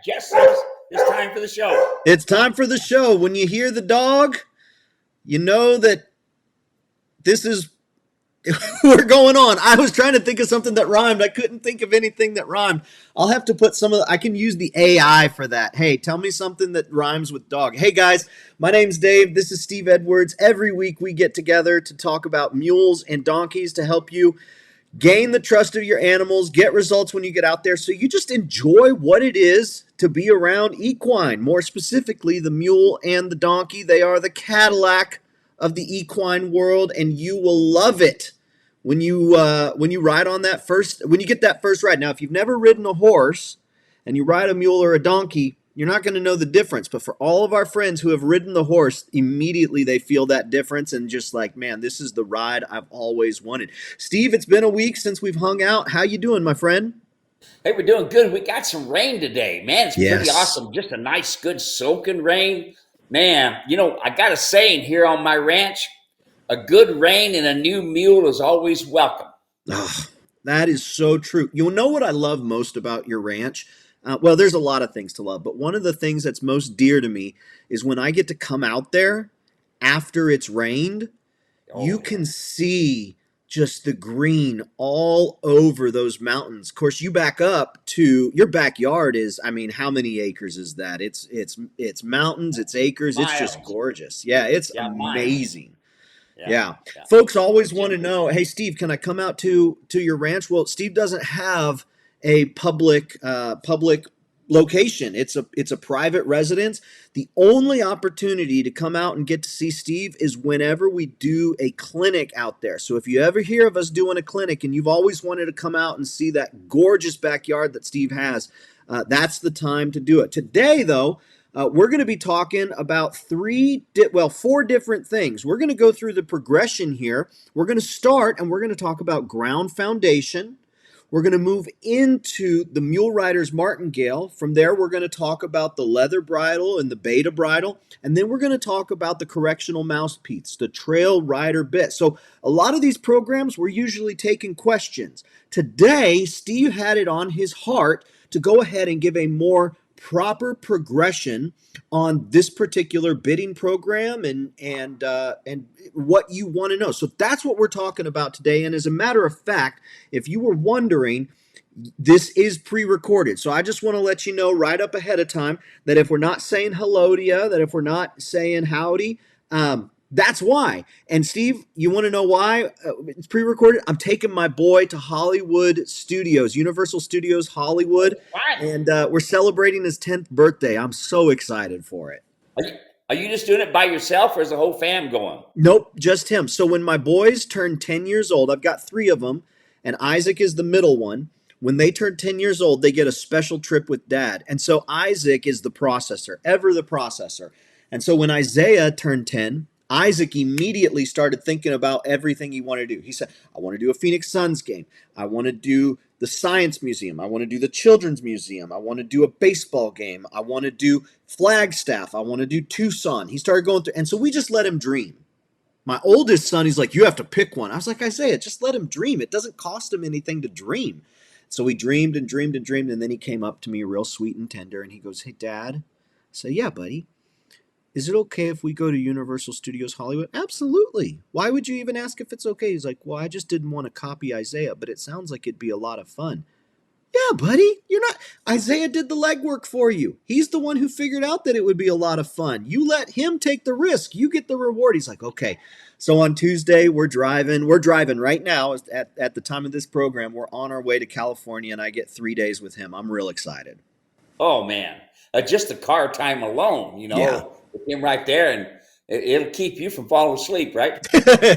Jess says it's time for the show. It's time for the show. When you hear the dog, you know that this is we're going on. I was trying to think of something that rhymed. I couldn't think of anything that rhymed. I'll have to put I can use the AI for that. Hey, tell me something that rhymes with dog. Hey guys, my name's Dave. This is Steve Edwards. Every week we get together to talk about mules and donkeys to help you gain the trust of your animals, get results when you get out there, so you just enjoy what it is to be around equine. More specifically, the mule and the donkey. They are the Cadillac of the equine world, and you will love it when you ride on that when you get that first ride. Now, if you've never ridden a horse and you ride a mule or a donkey, you're not going to know the difference. But for all of our friends who have ridden the horse, immediately they feel that difference and just like, man, this is the ride I've always wanted. Steve, it's been a week since we've hung out. How you doing, my friend? Hey, we're doing good. We got some rain today. Man, it's pretty Yes. awesome. Just a nice, good soaking rain. Man, I got a saying here on my ranch, a good rain and a new mule is always welcome. Oh, that is so true. You know what I love most about your ranch? Well, there's a lot of things to love, but one of the things that's most dear to me is when I get to come out there after it's rained, you Oh, can see just the green all over those mountains. Of course, you back up to your backyard is, I mean, how many acres is that? It's mountains, it's acres, it's just miles. gorgeous. Yeah, it's Yeah, miles. amazing. Yeah, Yeah. yeah. Folks always want to Jim, know, hey Steve, can I come out to your ranch? Well, Steve doesn't have a public location. It's a private residence. The only opportunity to come out and get to see Steve is whenever we do a clinic out there. So if you ever hear of us doing a clinic and you've always wanted to come out and see that gorgeous backyard that Steve has, that's the time to do it. Today, though, we're going to be talking about four different things. We're going to go through the progression here. We're going to start and we're going to talk about ground foundation. We're going to move into the Mule Riders Martingale. From there, we're going to talk about the leather bridle and the beta bridle. And then we're going to talk about the correctional mouthpiece, the trail rider bit. So a lot of these programs, we're usually taking questions. Today, Steve had it on his heart to go ahead and give a more proper progression on this particular bidding program and what you want to know. So that's what we're talking about today. And as a matter of fact, if you were wondering, this is pre-recorded. So I just want to let you know right up ahead of time that if we're not saying hello to you, that if we're not saying howdy, that's why. And Steve, you want to know why it's pre-recorded? I'm taking my boy to Hollywood Studios, Universal Studios Hollywood, fine. and we're celebrating his 10th birthday. I'm so excited for it. Are you, are you just doing it by yourself or is the whole fam going? Nope, just him. So when my boys turn 10 years old, I've got three of them, and Isaac is the middle one. When they turn 10 years old, they get a special trip with dad. And so Isaac is the processor, ever the processor. And so when Isaiah turned 10, Isaac immediately started thinking about everything he wanted to do. He said, I want to do a Phoenix Suns game. I want to do the Science Museum. I want to do the Children's Museum. I want to do a baseball game. I want to do Flagstaff. I want to do Tucson. He started going through, and so we just let him dream. My oldest son, he's like, you have to pick one. I was like, Isaiah, just let him dream. It doesn't cost him anything to dream. So he dreamed and dreamed and dreamed, and then he came up to me real sweet and tender, and he goes, hey, Dad. I said, yeah, buddy. Is it okay if we go to Universal Studios Hollywood? Absolutely. Why would you even ask if it's okay? He's like, well, I just didn't want to copy Isaiah, but it sounds like it'd be a lot of fun. Yeah, buddy, you're not. Isaiah did the legwork for you. He's the one who figured out that it would be a lot of fun. You let him take the risk. You get the reward. He's like, okay. So on Tuesday, we're driving. We're driving right now. At the time of this program, we're on our way to California, and I get 3 days with him. I'm real excited. Oh man, just the car time alone, Yeah. with him right there, and it'll keep you from falling asleep, right?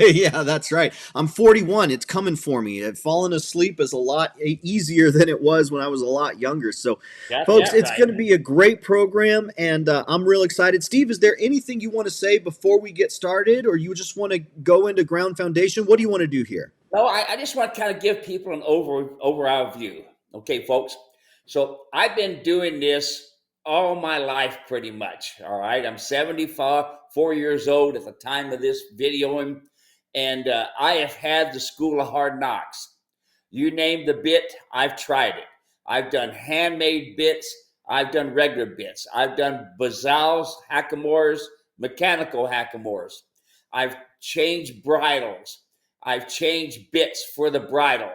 Yeah, that's right. I'm 41. It's coming for me. Falling asleep is a lot easier than it was when I was a lot younger. So, Got folks, that it's right. going to be a great program, and I'm real excited. Steve, is there anything you want to say before we get started, or you just want to go into ground foundation? What do you want to do here? No, I just want to kind of give people an overall view. Okay, folks. So I've been doing this all my life pretty much. All right. I'm 74 years old at the time of this videoing, and I have had the school of hard knocks. You name the bit, I've tried it. I've done handmade bits. I've done regular bits. I've done bazals, hackamores, mechanical hackamores. I've changed bridles. I've changed bits for the bridle.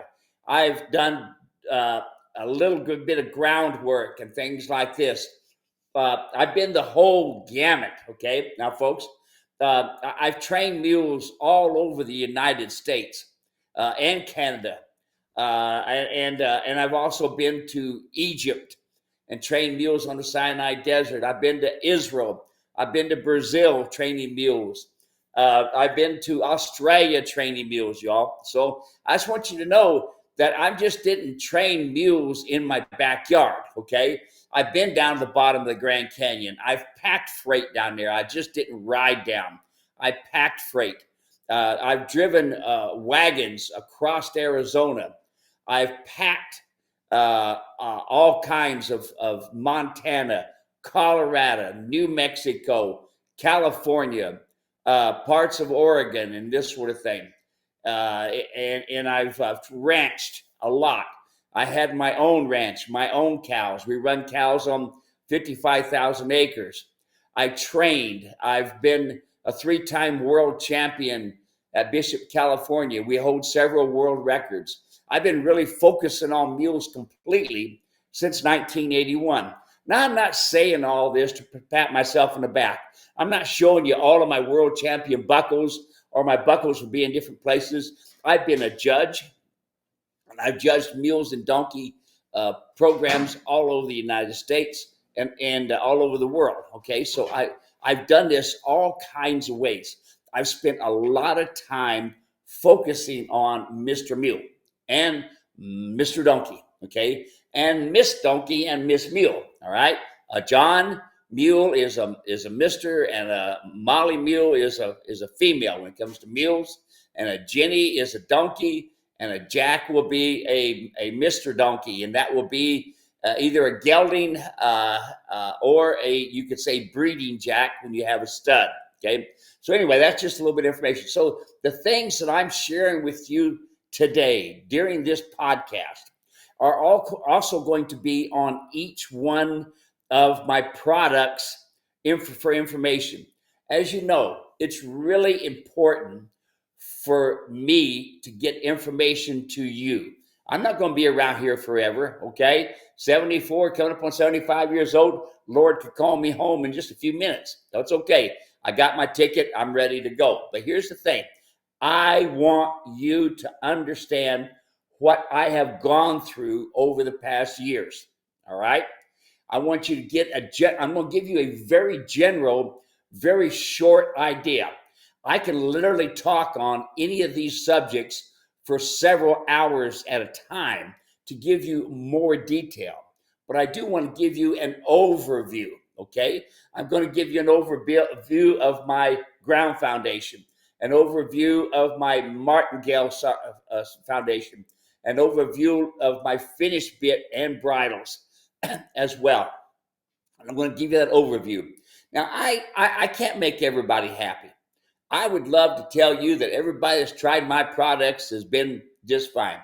I've done a little good bit of groundwork and things like this. I've been the whole gamut. Okay, now, folks, I've trained mules all over the United States and Canada, and I've also been to Egypt and trained mules on the Sinai Desert. I've been to Israel. I've been to Brazil training mules. I've been to Australia training mules, y'all. So I just want you to know that I just didn't train mules in my backyard, okay? I've been down to the bottom of the Grand Canyon. I've packed freight down there. I just didn't ride down. I packed freight. I've driven wagons across Arizona. I've packed all kinds of Montana, Colorado, New Mexico, California, parts of Oregon, and this sort of thing. And I've ranched a lot. I had my own ranch, my own cows. We run cows on 55,000 acres. I trained. I've been a 3-time world champion at Bishop, California. We hold several world records. I've been really focusing on mules completely since 1981. Now, I'm not saying all this to pat myself on the back. I'm not showing you all of my world champion buckles, or my buckles will be in different places. I've been a judge, and I've judged mules and donkey programs all over the United States and all over the world. Okay, so I've done this all kinds of ways. I've spent a lot of time focusing on Mr. Mule and Mr. Donkey, okay, and Miss Donkey and Miss Mule. All right, John Mule is a Mr. and Molly Mule is a female when it comes to mules, and a Jenny is a donkey, and a Jack will be a Mr. Donkey, and that will be either a gelding or you could say breeding Jack when you have a stud. Okay, so anyway, that's just a little bit of information. So the things that I'm sharing with you today during this podcast are also going to be on each one of my products for information. As you know, it's really important for me to get information to you. I'm not going to be around here forever, okay? 74, coming up on 75 years old. Lord could call me home in just a few minutes. That's okay. I got my ticket. I'm ready to go. But here's the thing. I want you to understand what I have gone through over the past years, all right? I want you to get I'm going to give you a very general, very short idea. I can literally talk on any of these subjects for several hours at a time to give you more detail. But I do want to give you an overview, okay? I'm going to give you an overview of my ground foundation, an overview of my Martingale foundation, an overview of my finished bit and bridles as well. And I'm going to give you that overview. Now, I can't make everybody happy. I would love to tell you that everybody that's tried my products has been just fine.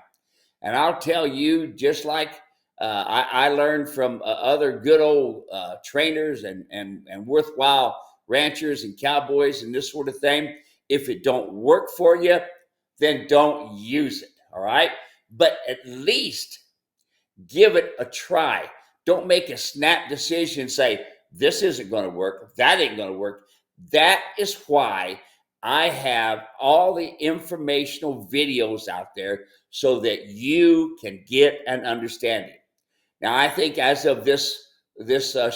And I'll tell you, just like I learned from other good old trainers and worthwhile ranchers and cowboys and this sort of thing, if it don't work for you, then don't use it, all right? But at least give it a try. Don't make a snap decision and say, this isn't going to work, that ain't going to work. That is why I have all the informational videos out there so that you can get an understanding. Now, I think as of this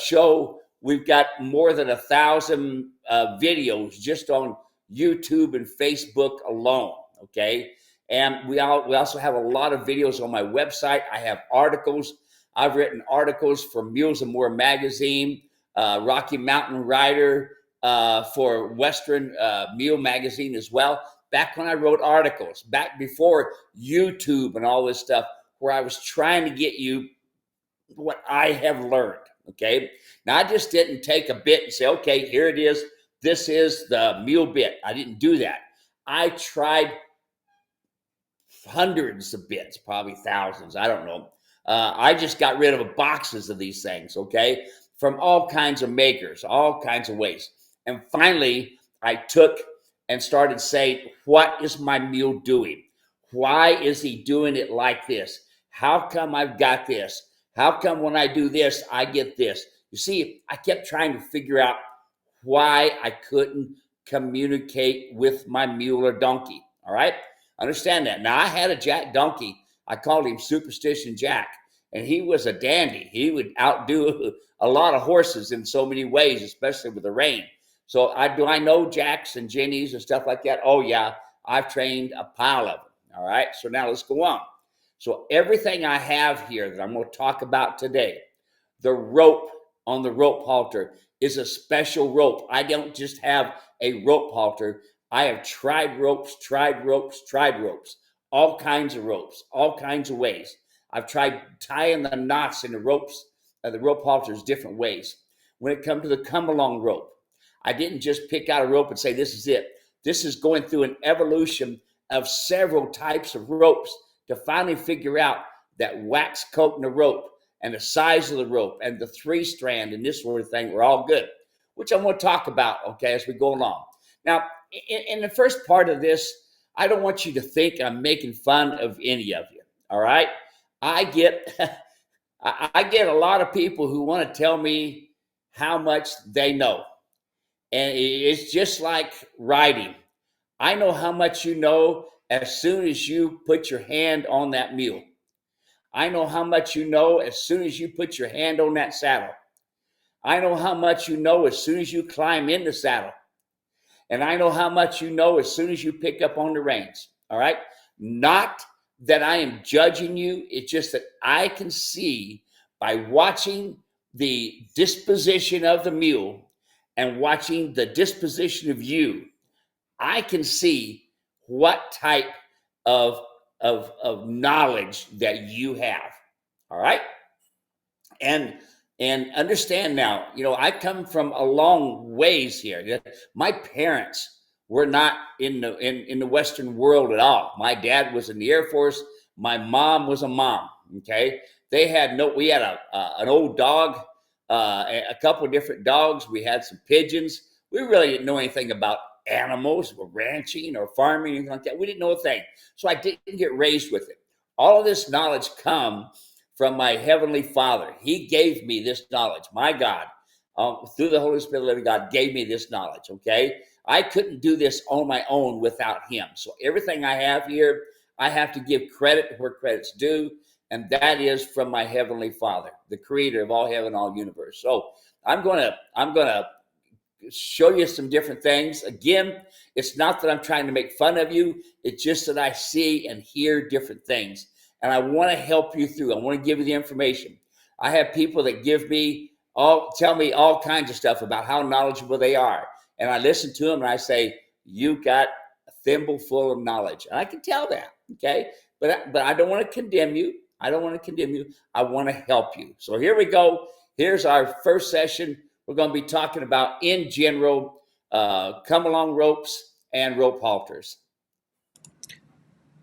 show, we've got more than 1,000 videos just on YouTube and Facebook alone, okay? And we also have a lot of videos on my website. I have articles. I've written articles for Mules and More magazine, Rocky Mountain Rider, for Western Mule magazine as well. Back when I wrote articles, back before YouTube and all this stuff, where I was trying to get you what I have learned, okay? Now, I just didn't take a bit and say, okay, here it is. This is the mule bit. I didn't do that. I tried hundreds of bits, probably thousands, I don't know. I just got rid of boxes of these things, okay, from all kinds of makers, all kinds of ways. And finally, I took and started saying, what is my mule doing? Why is he doing it like this? How come I've got this? How come when I do this, I get this? You see, I kept trying to figure out why I couldn't communicate with my mule or donkey. All right. Understand that. Now, I had a Jack donkey. I called him Superstition Jack, and he was a dandy. He would outdo a lot of horses in so many ways, especially with the rein. So I know Jacks and Jennies and stuff like that? Oh, yeah. I've trained a pile of them. All right. So now let's go on. So everything I have here that I'm going to talk about today, the rope on the rope halter is a special rope. I don't just have a rope halter. I have tried ropes, all kinds of ropes, all kinds of ways. I've tried tying the knots in the ropes, the rope halters different ways. When it comes to the come along rope, I didn't just pick out a rope and say, this is it. This is going through an evolution of several types of ropes to finally figure out that wax coat in the rope and the size of the rope and the 3-strand and this sort of thing were all good, which I'm going to talk about, okay, as we go along. Now, in the first part of this, I don't want you to think I'm making fun of any of you, all right? I get I get a lot of people who want to tell me how much they know. And it's just like riding. I know how much you know as soon as you put your hand on that mule. I know how much you know as soon as you put your hand on that saddle. I know how much you know as soon as you climb in the saddle. And I know how much you know as soon as you pick up on the reins. All right. Not that I am judging you. It's just that I can see by watching the disposition of the mule and watching the disposition of you, I can see what type of, of knowledge that you have. All right. And understand now, I come from a long ways here. My parents were not in the Western world at all. My dad was in the Air Force. My mom was a mom. Okay, we had an old dog, a couple of different dogs. We had some pigeons. We really didn't know anything about animals or ranching or farming, anything like that. We didn't know a thing. So I didn't get raised with it. All of this knowledge come from my heavenly Father. He gave me this knowledge. My God, through the Holy Spirit of the living God, gave me this knowledge, okay? I couldn't do this on my own without him. So everything I have here, I have to give credit where credit's due, and that is from my heavenly Father, the creator of all heaven, all universe. So I'm gonna show you some different things. Again, it's not that I'm trying to make fun of you. It's just that I see and hear different things. And I want to help you through. I want to give you the information. I have people that tell me all kinds of stuff about how knowledgeable they are. And I listen to them and I say, you got a thimble full of knowledge. And I can tell that, okay? But I don't want to condemn you. I don't want to condemn you. I want to help you. So here we go. Here's our first session. We're going to be talking about, in general, come along ropes and rope halters.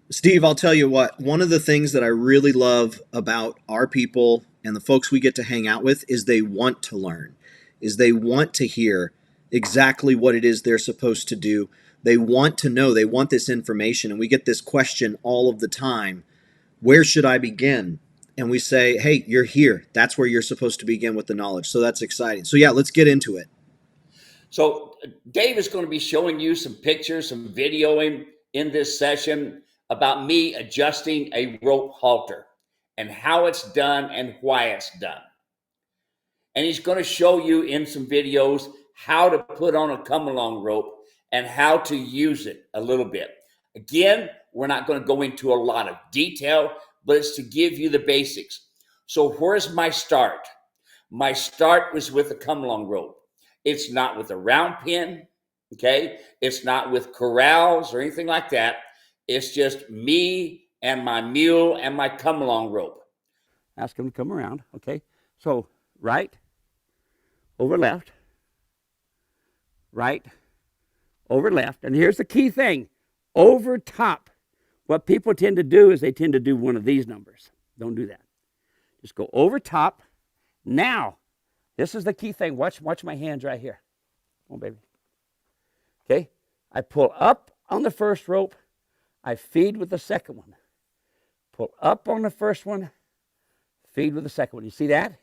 Steve, I'll tell you what, one of the things that I really love about our people and the folks we get to hang out with is they want to learn, is they want to hear exactly what it is they're supposed to do. They want to know, they want this information, and we get this question all of the time, where should I begin? And we say, hey, you're here. That's where you're supposed to begin with the knowledge. So that's exciting. So yeah, let's get into it. So Dave is going to be showing you some pictures, some videoing in this session about me adjusting a rope halter and how it's done and why it's done. And he's going to show you in some videos how to put on a come along rope and how to use it a little bit. Again, we're not going to go into a lot of detail, but it's to give you the basics. So where's my start? My start was with a come along rope. It's not with a round pin, okay? It's not with corrals or anything like that. It's just me and my mule and my come along rope. Ask him to come around, okay? So right over left, right over left. And here's the key thing, over top. What people tend to do is they tend to do one of these numbers. Don't do that. Just go over top. Now, this is the key thing. Watch my hands right here. Come on, baby. Okay? I pull up on the first rope. I feed with the second one. Pull up on the first one. Feed with the second one. You see that?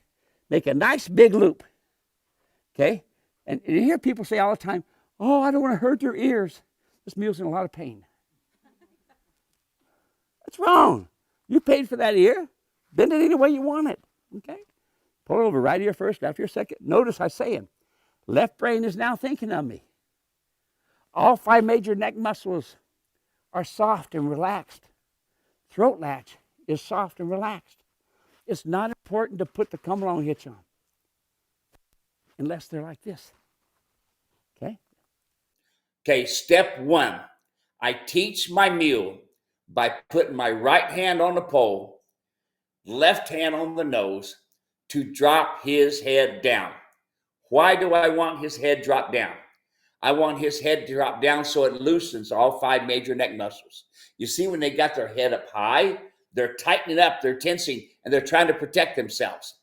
Make a nice big loop. Okay? And you hear people say all the time, oh, I don't want to hurt your ears. This mule's in a lot of pain. That's wrong. You paid for that ear. Bend it any way you want it. Okay? Pull it over right ear first, left ear second. Notice I say it. Left brain is now thinking of me. All 5 major neck muscles are soft and relaxed. Throat latch is soft and relaxed. It's not important to put the come along hitch on unless they're like this. Okay? Okay, step 1. I teach my mule by putting my right hand on the pole, left hand on the nose, to drop his head down. Why do I want his head dropped down? I want his head to drop down so it loosens all 5 major neck muscles. You see, when they got their head up high, they're tightening up, they're tensing, and they're trying to protect themselves.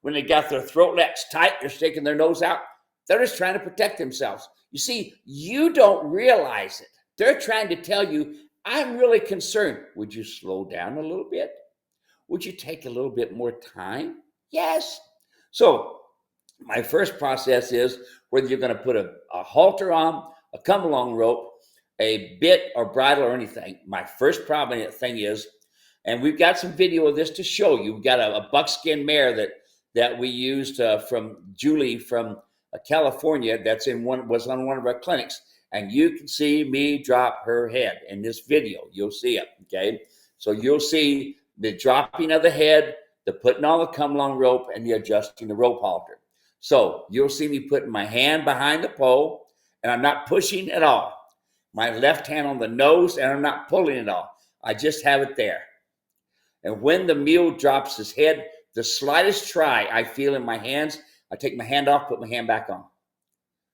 When they got their throat latch tight, they're sticking their nose out, they're just trying to protect themselves. You see, you don't realize it. They're trying to tell you, I'm really concerned. Would you slow down a little bit? Would you take a little bit more time? Yes. So my first process is whether you're going to put a halter on, a come-along rope, a bit or bridle or anything. My first prominent thing is, and we've got some video of this to show you. We've got a buckskin mare that we used from Julie from California. Was on one of our clinics, and you can see me drop her head in this video. You'll see it. Okay, so you'll see the dropping of the head, the putting on the come-along rope, and the adjusting the rope halter. So you'll see me putting my hand behind the pole, and I'm not pushing at all. My left hand on the nose, and I'm not pulling at all. I just have it there. And when the mule drops his head, the slightest try I feel in my hands, I take my hand off, put my hand back on.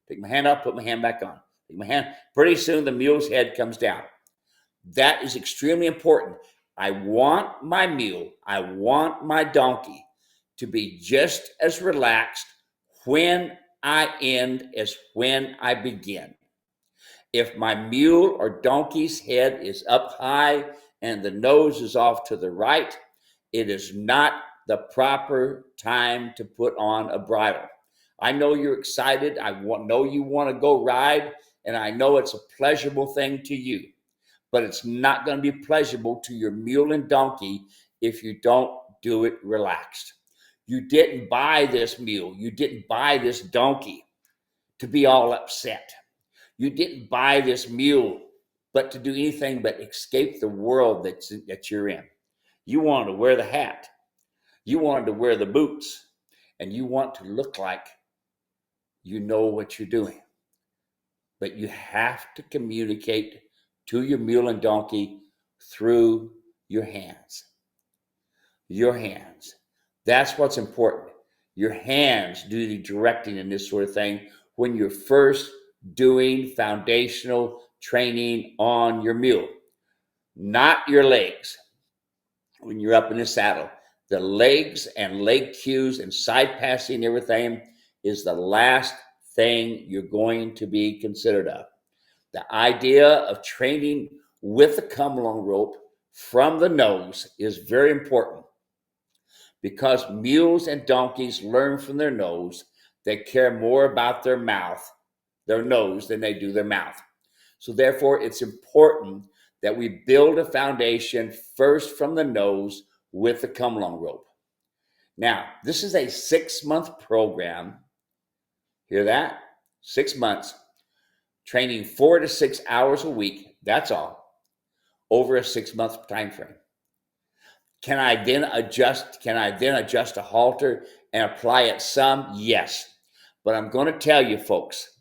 Take my hand off, put my hand back on. Take my hand. Pretty soon the mule's head comes down. That is extremely important. I want my mule, I want my donkey to be just as relaxed when I end as when I begin. If my mule or donkey's head is up high and the nose is off to the right, it is not the proper time to put on a bridle. I know you're excited. I know you want to go ride, and I know it's a pleasurable thing to you. But it's not going to be pleasurable to your mule and donkey if you don't do it relaxed. You didn't buy this mule. You didn't buy this donkey to be all upset. You didn't buy this mule but to do anything but escape the world that you're in. You wanted to wear the hat. You wanted to wear the boots. And you want to look like you know what you're doing. But you have to communicate to your mule and donkey through your hands. Your hands. That's what's important. Your hands do the directing in this sort of thing when you're first doing foundational training on your mule. Not your legs. When you're up in the saddle, the legs and leg cues and side passing and everything is the last thing you're going to be considered of. The idea of training with the come-along rope from the nose is very important because mules and donkeys learn from their nose. They care more about their nose, than they do their mouth. So therefore, it's important that we build a foundation first from the nose with the come-along rope. Now, this is a 6-month program. Hear that? 6 months. Training 4 to 6 hours a week, that's all, over a 6-month time frame. Can I then adjust a halter and apply it some? Yes. But I'm going to tell you, folks,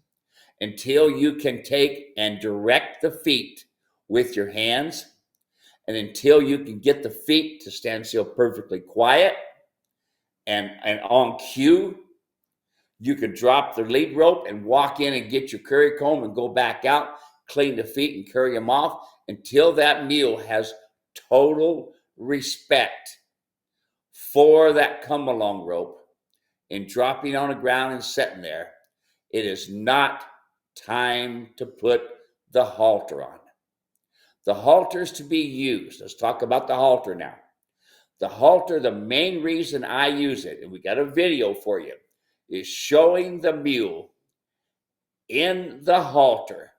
until you can take and direct the feet with your hands, and until you can get the feet to stand still perfectly quiet and on cue, you could drop the lead rope and walk in and get your curry comb and go back out, clean the feet and curry them off until that mule has total respect for that come along rope and dropping on the ground and sitting there, it is not time to put the halter on. The halter is to be used. Let's talk about the halter now. The halter, the main reason I use it, and we got a video for you, is showing the mule in the halter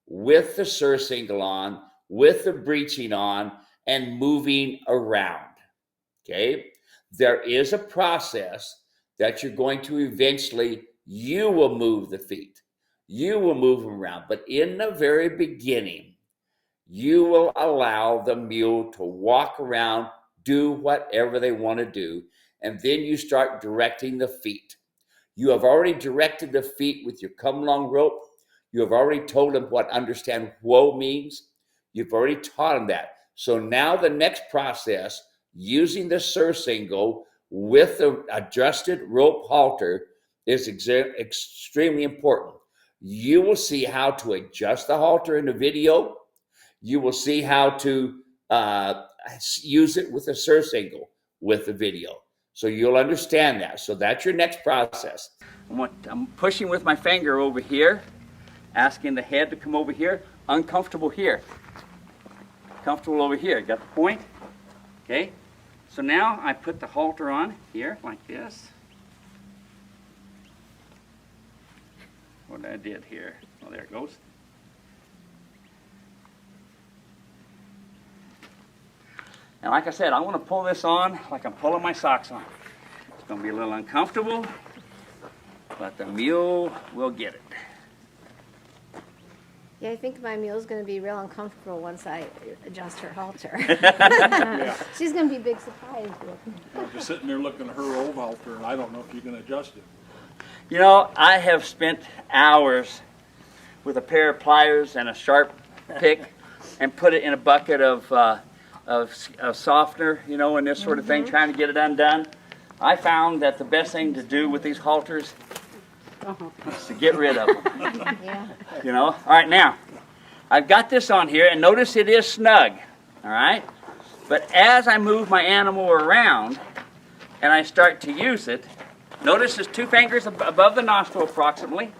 with the surcingle on, with the breeching on, and moving around. Okay? There is a process that you're going to eventually, you will move the feet. You will move them around. But in the very beginning, you will allow the mule to walk around, do whatever they want to do, and then you start directing the feet. You have already directed the feet with your come along rope. You have already told them what understand whoa means. You've already taught them that. So now the next process, using the surcingle with the adjusted rope halter, is extremely important. You will see how to adjust the halter in the video. You will see how to use it with a surcingle with the video. So you'll understand that. So that's your next process. I'm pushing with my finger over here, asking the head to come over here. Uncomfortable here. Comfortable over here. Got the point? Okay. So now I put the halter on here like this. What I did here. Oh, there it goes. And like I said, I want to pull this on like I'm pulling my socks on. It's going to be a little uncomfortable, but the mule will get it. Yeah, I think my mule's going to be real uncomfortable once I adjust her halter. Yeah. She's going to be a big surprise. I'm just sitting there looking at her old halter, and I don't know if you can adjust it. You know, I have spent hours with a pair of pliers and a sharp pick and put it in a bucket of softener, you know, and this sort of thing, trying to get it undone. I found that the best thing to do with these halters is to get rid of them. Yeah. You know? All right, now, I've got this on here, and notice it is snug, all right? But as I move my animal around and I start to use it, notice there's 2 fingers above the nostril approximately,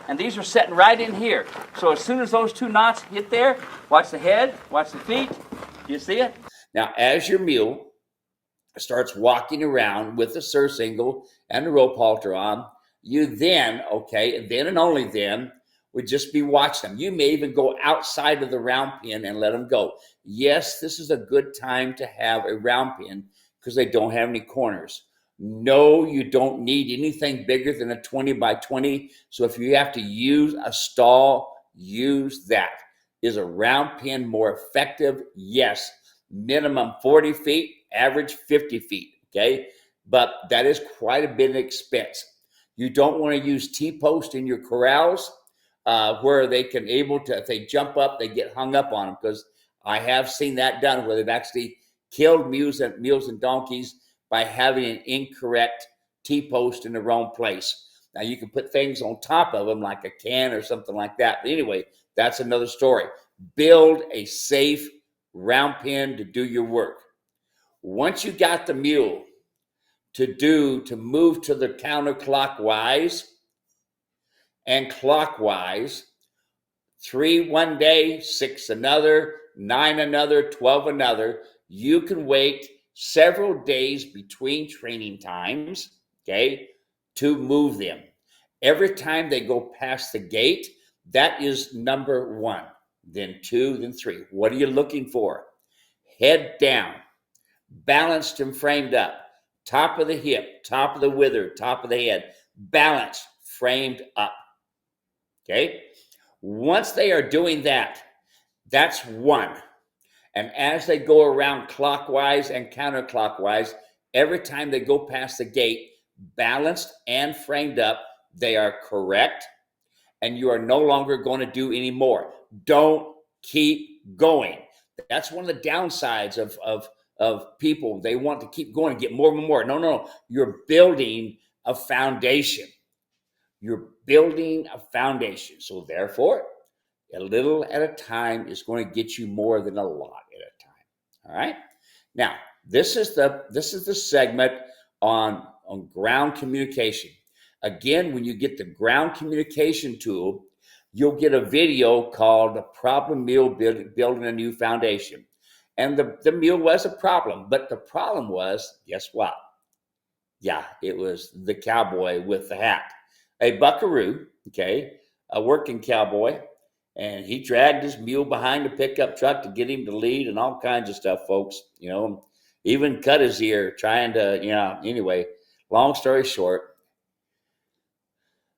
and these are sitting right in here. So as soon as those 2 knots hit there, watch the head, watch the feet. You see it? Now, as your mule starts walking around with the surcingle and the rope halter on, you then, okay, then and only then, would just be watching them. You may even go outside of the round pin and let them go. Yes, this is a good time to have a round pin because they don't have any corners. No, you don't need anything bigger than a 20 by 20. So if you have to use a stall, use that. Is a round pin more effective? Yes. Minimum 40 feet, average 50 feet, okay? But that is quite a bit of expense. You don't want to use T-post in your corrals where they can able to, if they jump up, they get hung up on them, because I have seen that done where they've actually killed mules and donkeys by having an incorrect T-post in the wrong place. Now you can put things on top of them like a can or something like that. But anyway, that's another story. Build a safe round pin to do your work. Once you got the mule to move to the counterclockwise and clockwise, 3 one day, 6 another, 9 another, 12 another, you can wait several days between training times, okay, to move them. Every time they go past the gate, that is number 1, then 2, then 3. What are you looking for? Head down, balanced and framed up, top of the hip, top of the wither, top of the head, balanced, framed up. Okay? Once they are doing that, that's 1. And as they go around clockwise and counterclockwise, every time they go past the gate, balanced and framed up, they are correct, and you are no longer going to do any more. Don't keep going. That's one of the downsides of people. They want to keep going and get more and more. No. You're building a foundation. You're building a foundation. So therefore, a little at a time is going to get you more than a lot at a time. All right? Now, this is the segment on ground communication. Again, when you get the ground communication tool, you'll get a video called "The Problem Mule Building a New Foundation." And the mule was a problem, but the problem was, guess what? Yeah, it was the cowboy with the hat, a buckaroo, okay, a working cowboy, and he dragged his mule behind the pickup truck to get him to lead and all kinds of stuff, folks. Even cut his ear trying to, anyway, long story short,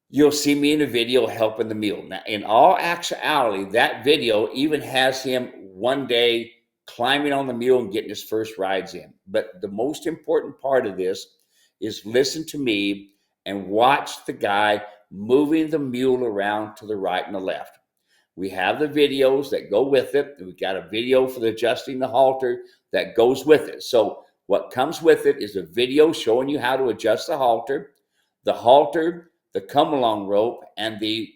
you'll see me in a video helping the mule. Now, in all actuality, that video even has him one day climbing on the mule and getting his first rides in. But the most important part of this is listen to me and watch the guy moving the mule around to the right and the left. We have the videos that go with it. We've got a video for adjusting the halter that goes with it. So what comes with it is a video showing you how to adjust the halter, the come along rope, and the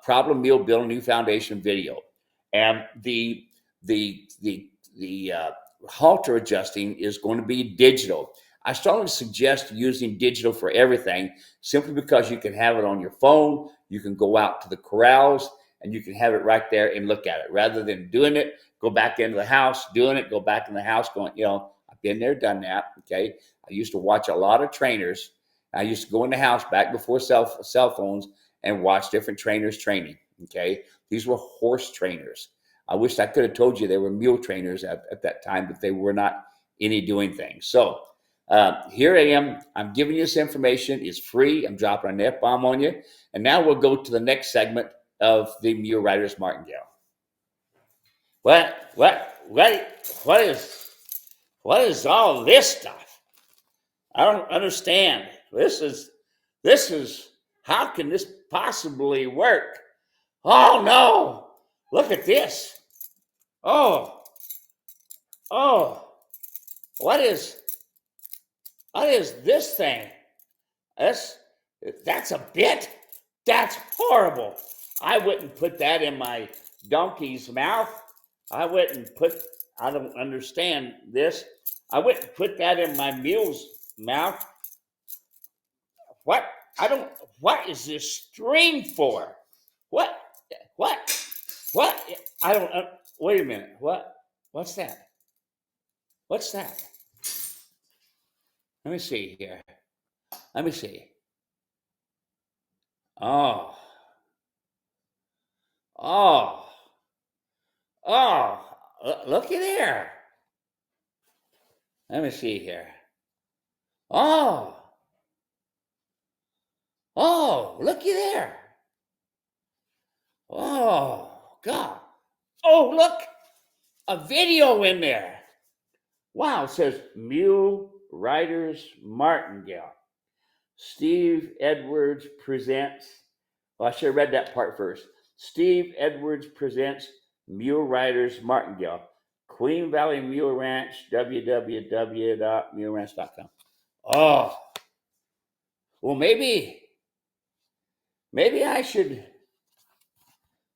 problem mule build a new foundation video. And the halter adjusting is going to be digital. I strongly suggest using digital for everything, simply because you can have it on your phone. You can go out to the corrals and you can have it right there and look at it, rather than doing it, go back into the house, doing it, go back in the house, going, I've been there, done that. Okay. I used to watch a lot of trainers. I used to go in the house back before cell phones and watch different trainers training. Okay. These were horse trainers. I wish I could have told you they were mule trainers at that time, but they were not any doing things. So here I am. I'm giving you this information. It's free. I'm dropping an F-bomb on you. And now we'll go to the next segment of the Mule Riders Martingale. What is all this stuff? I don't understand. This is how can this possibly work? Oh no! Look at this. Oh, what is this thing? That's a bit. That's horrible. I wouldn't put that in my donkey's mouth. I don't understand this. I wouldn't put that in my mule's mouth. What is this string for? What? I don't, wait a minute. What's that? What's that? Let me see here. Let me see. Oh, looky there. Let me see here. Oh, looky there. Oh, God. Oh, look, a video in there. Wow, it says Mule Riders Martingale. Steve Edwards presents. Well, I should have read that part first. Steve Edwards presents Mule Riders Martingale. Queen Valley Mule Ranch, www.muleranch.com. Oh, well, maybe I should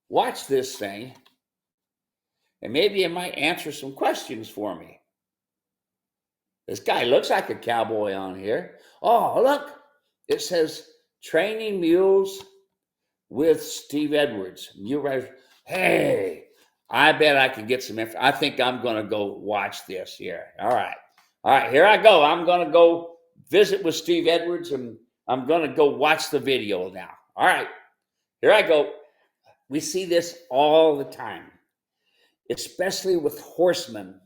watch this thing, and maybe it might answer some questions for me. This guy looks like a cowboy on here. Oh, look, it says training mules with Steve Edwards. Mule Riders. Hey, I bet I can get some info. I think I'm going to go watch this here. All right, here I go. I'm going to go visit with Steve Edwards, and I'm going to go watch the video now. All right, here I go. We see this all the time, especially with horsemen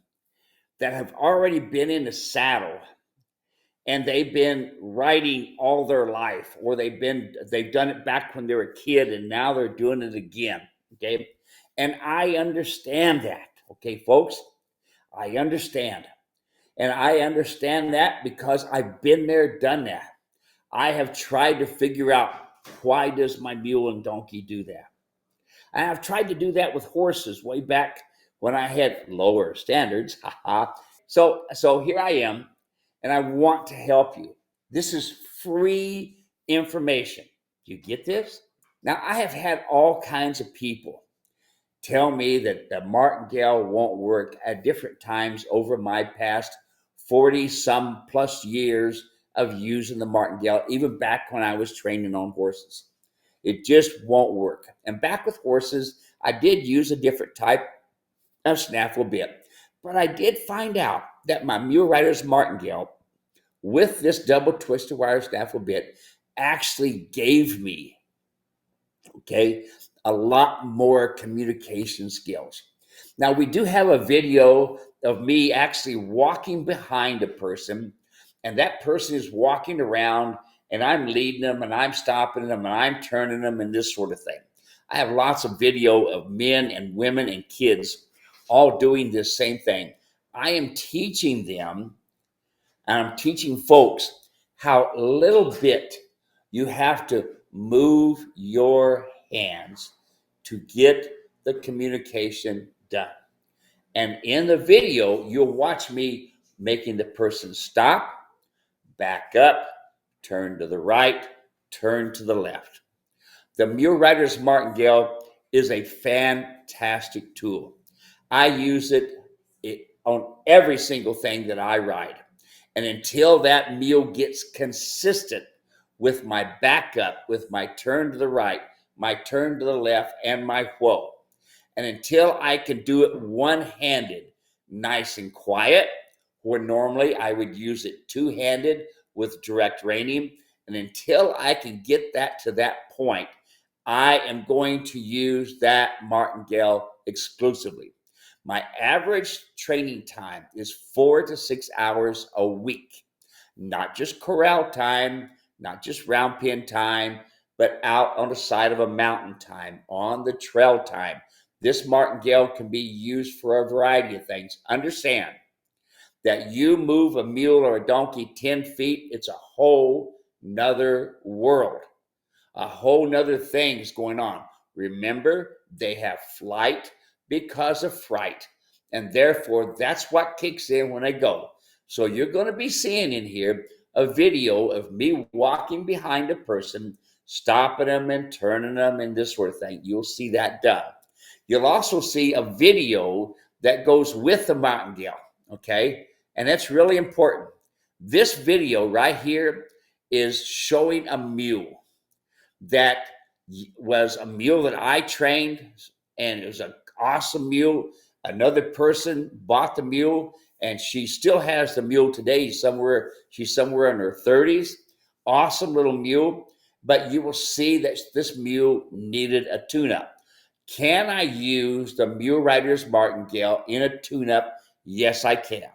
that have already been in the saddle and they've been riding all their life, or they've done it back when they were a kid and now they're doing it again. Okay. And I understand that. Okay, folks, I understand. And I understand that because I've been there, done that. I have tried to figure out, why does my mule and donkey do that? And I've tried to do that with horses way back when I had lower standards. So here I am, and I want to help you. This is free information. Do you get this? Now, I have had all kinds of people tell me that the martingale won't work at different times over my past 40 some plus years of using the Martingale, even back when I was training on horses. It just won't work. And back with horses, I did use a different type of snaffle bit, but I did find out that my Mule Rider's Martingale with this double twisted wire snaffle bit actually gave me, okay, a lot more communication skills. Now, we do have a video of me actually walking behind a person, and that person is walking around, and I'm leading them, and I'm stopping them, and I'm turning them, and this sort of thing. I have lots of video of men and women and kids all doing this same thing. I am teaching them, and I'm teaching folks how little bit you have to move your hands to get the communication done. And in the video, you'll watch me making the person stop, back up, turn to the right, turn to the left. The Mule Rider's Martingale is a fantastic tool. I use it on every single thing that I ride. And until that mule gets consistent with my backup, with my turn to the right, my turn to the left, and my whoa, and until I can do it one-handed, nice and quiet, where normally I would use it two-handed with direct reining, and until I can get that to that point, I am going to use that Martingale exclusively. My average training time is 4 to 6 hours a week, not just corral time, not just round pen time, but out on the side of a mountain time, on the trail time. This Martingale can be used for a variety of things. Understand that you move a mule or a donkey 10 feet, it's a whole nother world. A whole nother thing is going on. Remember, they have flight because of fright. And therefore, that's what kicks in when they go. So you're going to be seeing in here a video of me walking behind a person, stopping them and turning them and this sort of thing. You'll see that done. You'll also see a video that goes with the Martingale, okay? And that's really important. This video right here is showing a mule that was a mule that I trained, and it was an awesome mule. Another person bought the mule, and she still has the mule today. She's somewhere in her 30s. Awesome little mule, but you will see that this mule needed a tune-up. Can I use the Mule Rider's Martingale in a tune-up? Yes, I can.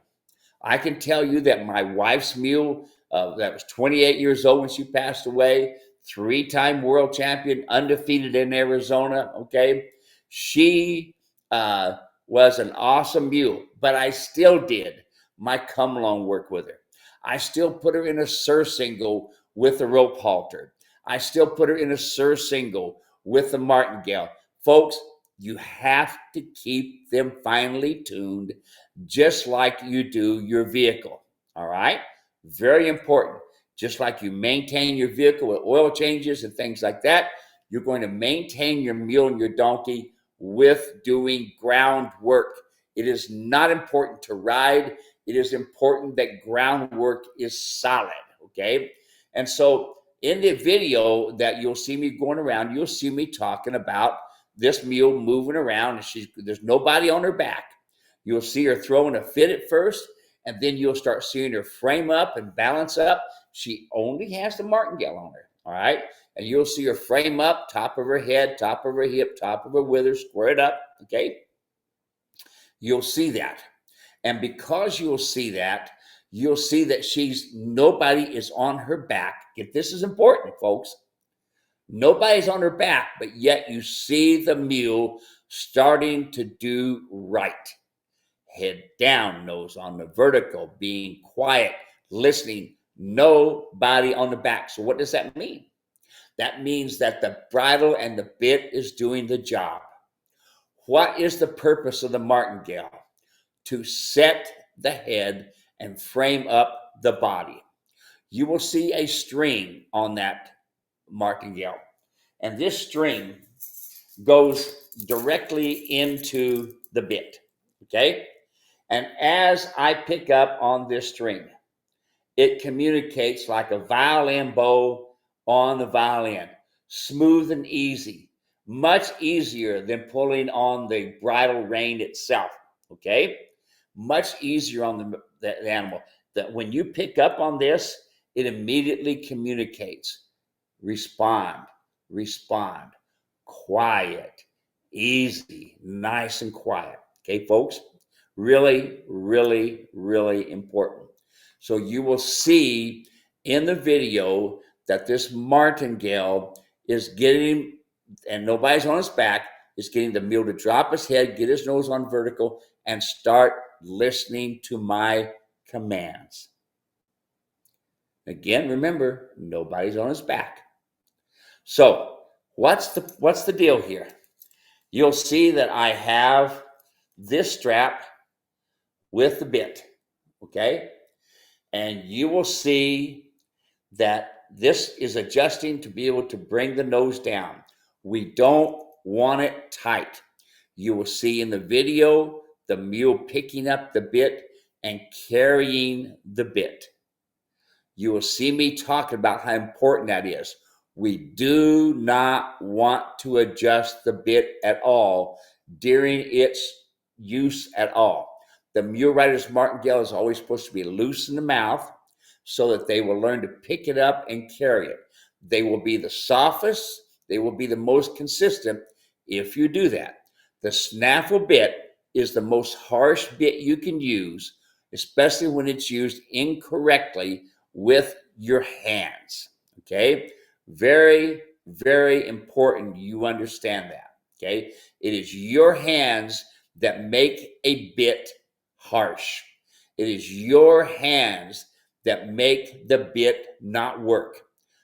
I can tell you that my wife's mule, that was 28 years old when she passed away, 3-time world champion, undefeated in Arizona, okay? She was an awesome mule, but I still did my come-along work with her. I still put her in a surcingle with the rope halter. I still put her in a surcingle with the Martingale. Folks, you have to keep them finely tuned just like you do your vehicle, all right? Very important. Just like you maintain your vehicle with oil changes and things like that, you're going to maintain your mule and your donkey with doing groundwork. It is not important to ride. It is important that groundwork is solid, okay? And so in the video that you'll see me going around, you'll see me talking about this mule moving around, and there's nobody on her back. You'll see her throwing a fit at first, and then you'll start seeing her frame up and balance up. She only has the Martingale on her, all right? And you'll see her frame up, top of her head, top of her hip, top of her wither, square it up, okay? You'll see that. And because you'll see that nobody is on her back. This is important, folks. Nobody's on her back, but yet you see the mule starting to do right. Head down, nose on the vertical, being quiet, listening, nobody on the back. So what does that mean? That means that the bridle and the bit is doing the job. What is the purpose of the Martingale? To set the head and frame up the body. You will see a string on that Martingale, and this string goes directly into the bit, okay? And as I pick up on this string, it communicates like a violin bow on the violin, smooth and easy, much easier than pulling on the bridle rein itself. Okay, much easier on the animal. That when you pick up on this, it immediately communicates. Respond, respond, quiet, easy, nice and quiet. Okay, folks, really, really, really important. So you will see in the video that this martingale is getting, and nobody's on his back, is getting the mule to drop his head, get his nose on vertical, and start listening to my commands. Again, remember, nobody's on his back. So what's the deal here? You'll see that I have this strap with the bit, okay? And you will see that this is adjusting to be able to bring the nose down. We don't want it tight. You will see in the video the mule picking up the bit and carrying the bit. You will see me talk about how important that is. We do not want to adjust the bit at all during its use at all. The mule rider's martingale is always supposed to be loose in the mouth so that they will learn to pick it up and carry it. They will be the softest, they will be the most consistent if you do that. The snaffle bit is the most harsh bit you can use, especially when it's used incorrectly with your hands. Okay? Very, very important you understand that. Okay? It is your hands that make a bit harsh. It is your hands that make the bit not work.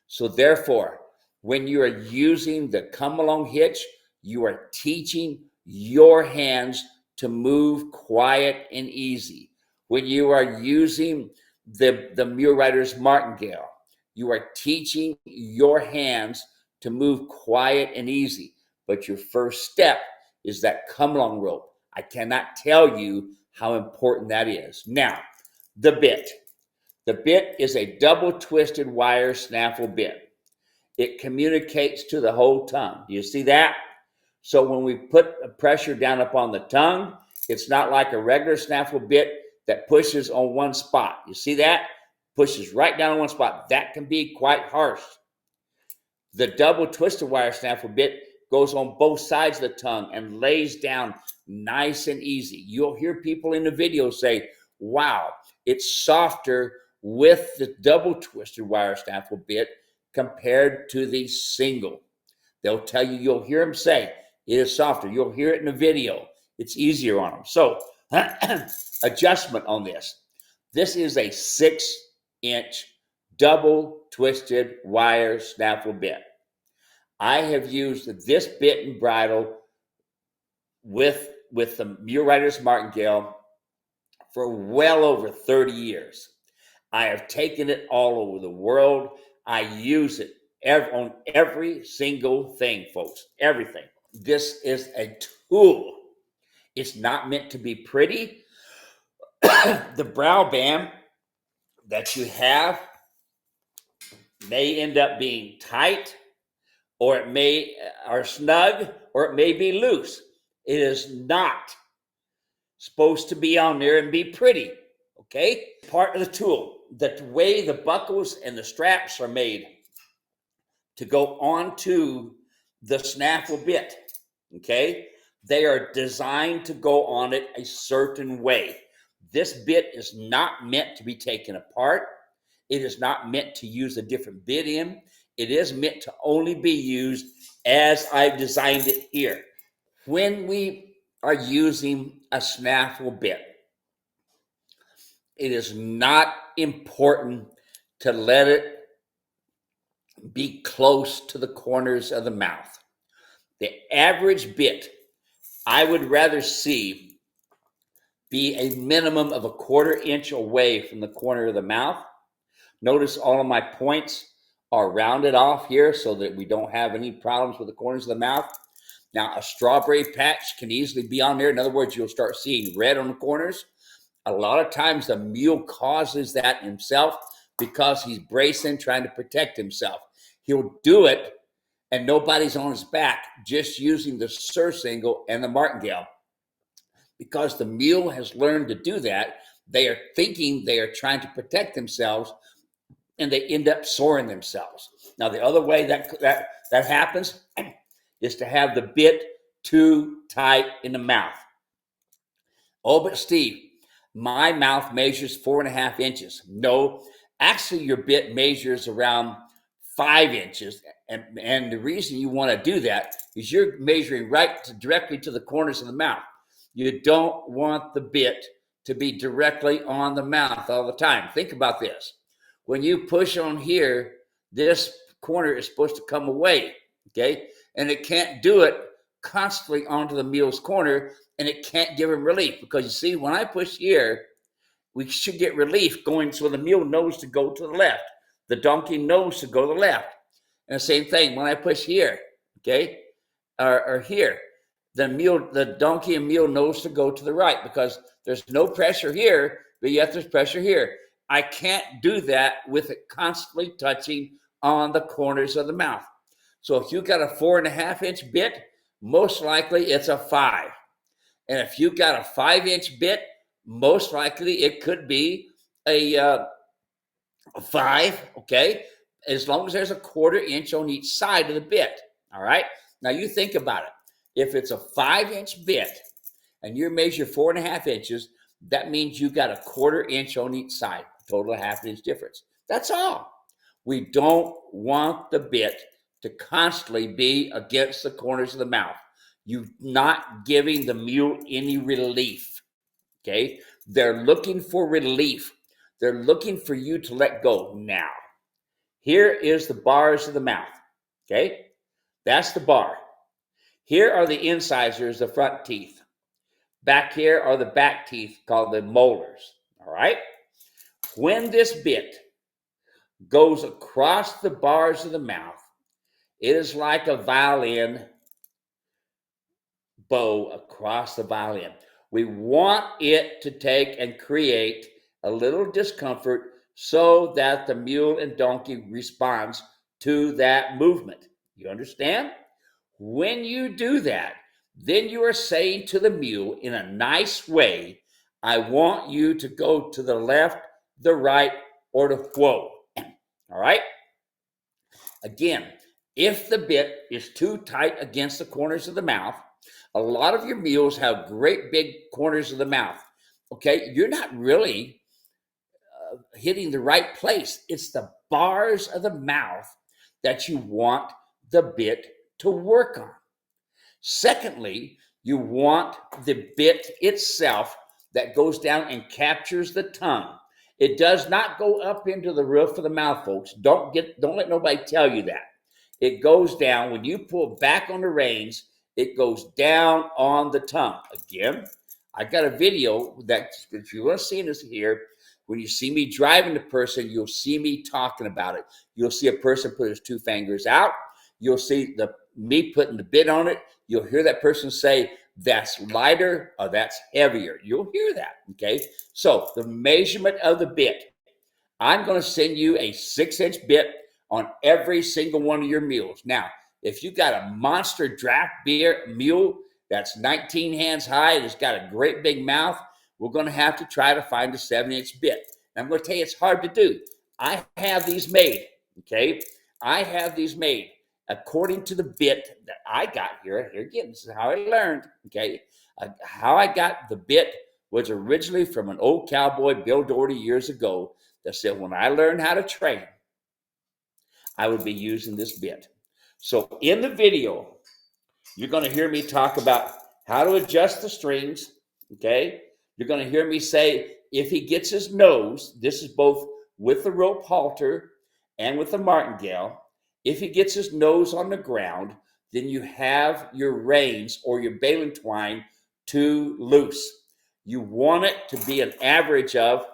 So therefore, when you are using the come along hitch, you are teaching your hands to move quiet and easy. When you are using the mule rider's martingale, you are teaching your hands to move quiet and easy. But your first step is that come along rope. I cannot tell you how important that is. Now, the bit. The bit is a double twisted wire snaffle bit. It communicates to the whole tongue. Do you see that? So when we put pressure down upon the tongue, it's not like a regular snaffle bit that pushes on one spot. You see that? Pushes right down on one spot. That can be quite harsh. The double twisted wire snaffle bit goes on both sides of the tongue and lays down nice and easy. You'll hear people in the video say, wow, it's softer with the double twisted wire snaffle bit compared to the single. They'll tell you, you'll hear them say, it is softer. You'll hear it in the video. It's easier on them. So, adjustment on this. This is a 6-inch double twisted wire snaffle bit. I have used this bit and bridle with the mule rider's martingale for well over 30 years. I have taken it all over the world. I use it on every single thing, folks. Everything. This is a tool. It's not meant to be pretty. The brow band that you have may end up being tight, or it may are snug, or it may be loose. It is not supposed to be on there and be pretty. Okay? Part of the tool. The way the buckles and the straps are made to go onto the snaffle bit, okay? They are designed to go on it a certain way. This bit is not meant to be taken apart. It is not meant to use a different bit in. It is meant to only be used as I've designed it here. When we are using a snaffle bit, it is not important to let it be close to the corners of the mouth. The average bit, I would rather see be a minimum of a 1/4 inch away from the corner of the mouth. Notice all of my points are rounded off here so that we don't have any problems with the corners of the mouth. Now, a strawberry patch can easily be on there. In other words, you'll start seeing red on the corners. A lot of times the mule causes that himself because he's bracing, trying to protect himself. He'll do it and nobody's on his back, just using the surcingle and the martingale. Because the mule has learned to do that, they are thinking they are trying to protect themselves, and they end up soring themselves. Now, the other way that happens is to have the bit too tight in the mouth. Oh, but Steve, my mouth measures 4.5 inches. No, actually, your bit measures around 5 inches. And the reason you want to do that is you're measuring directly to the corners of the mouth. You don't want the bit to be directly on the mouth all the time. Think about this. When you push on here, this corner is supposed to come away, okay? And it can't do it constantly onto the mule's corner, and it can't give him relief. Because you see, when I push here, we should get relief going, so the mule knows to go to the left. The donkey knows to go to the left. And the same thing when I push here, okay, or here, the donkey and mule knows to go to the right, because there's no pressure here, but yet there's pressure here. I can't do that with it constantly touching on the corners of the mouth. So if you got a 4.5-inch bit, most likely it's a 5. And if you got a 5-inch bit, most likely it could be a 5, okay? As long as there's a 1/4 inch on each side of the bit, all right? Now you think about it. If it's a 5-inch bit and you measure 4.5 inches, that means you got a 1/4 inch on each side, total of 1/2 inch difference. That's all. We don't want the bit to constantly be against the corners of the mouth. You're not giving the mule any relief, okay? They're looking for relief. They're looking for you to let go. Now, here is the bars of the mouth, okay? That's the bar. Here are the incisors, the front teeth. Back here are the back teeth called the molars, all right? When this bit goes across the bars of the mouth, it is like a violin bow across the violin. We want it to take and create a little discomfort so that the mule and donkey responds to that movement. You understand? When you do that, then you are saying to the mule in a nice way, I want you to go to the left, the right, or to whoa. All right? Again, if the bit is too tight against the corners of the mouth, a lot of your mules have great big corners of the mouth. Okay? You're not really hitting the right place. It's the bars of the mouth that you want the bit to work on. Secondly, you want the bit itself that goes down and captures the tongue. It does not go up into the roof of the mouth, folks. Don't let nobody tell you that. It goes down. When you pull back on the reins, it goes down on the tongue. Again, I got a video that if you want to see this here, when you see me driving the person, you'll see me talking about it. You'll see a person put his 2 fingers out. You'll see me putting the bit on it. You'll hear that person say, that's lighter or that's heavier. You'll hear that, okay? So the measurement of the bit, I'm going to send you a 6-inch bit on every single one of your mules. Now, if you got a monster draft beer mule that's 19 hands high and it's got a great big mouth, we're going to have to try to find a 7-inch bit. And I'm going to tell you, it's hard to do. I have these made, okay? I have these made according to the bit that I got here. Here again, this is how I learned, okay? How I got the bit was originally from an old cowboy, Bill Doherty, years ago, that said when I learned how to train, I would be using this bit. So in the video, you're going to hear me talk about how to adjust the strings, okay? You're going to hear me say, if he gets his nose, this is both with the rope halter and with the martingale, if he gets his nose on the ground, then you have your reins or your baling twine too loose. You want it to be an average of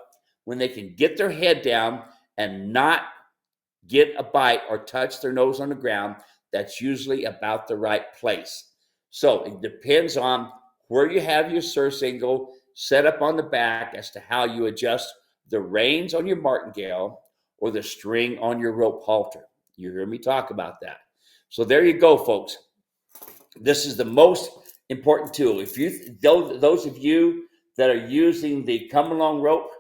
when they can get their head down and not get a bite or touch their nose on the ground. That's usually about the right place. So it depends on where you have your surcingle, set up on the back as to how you adjust the reins on your martingale or the string on your rope halter. You hear me talk about that. So there you go, folks. This is the most important tool. If you, those of you that are using the come along rope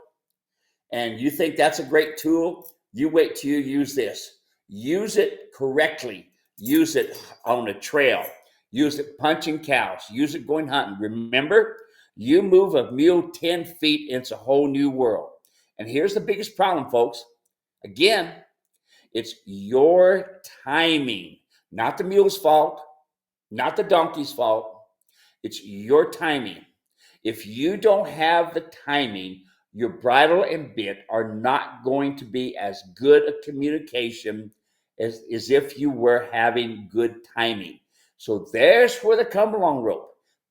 and you think that's a great tool, you wait till you use this. Use it correctly. Use it on a trail. Use it punching cows. Use it going hunting. Remember, you move a mule 10 feet, it's a whole new world. And here's the biggest problem, folks. Again, it's your timing, not the mule's fault, not the donkey's fault. It's your timing. If you don't have the timing, your bridle and bit are not going to be as good a communication as if you were having good timing. So there's where the come along rope,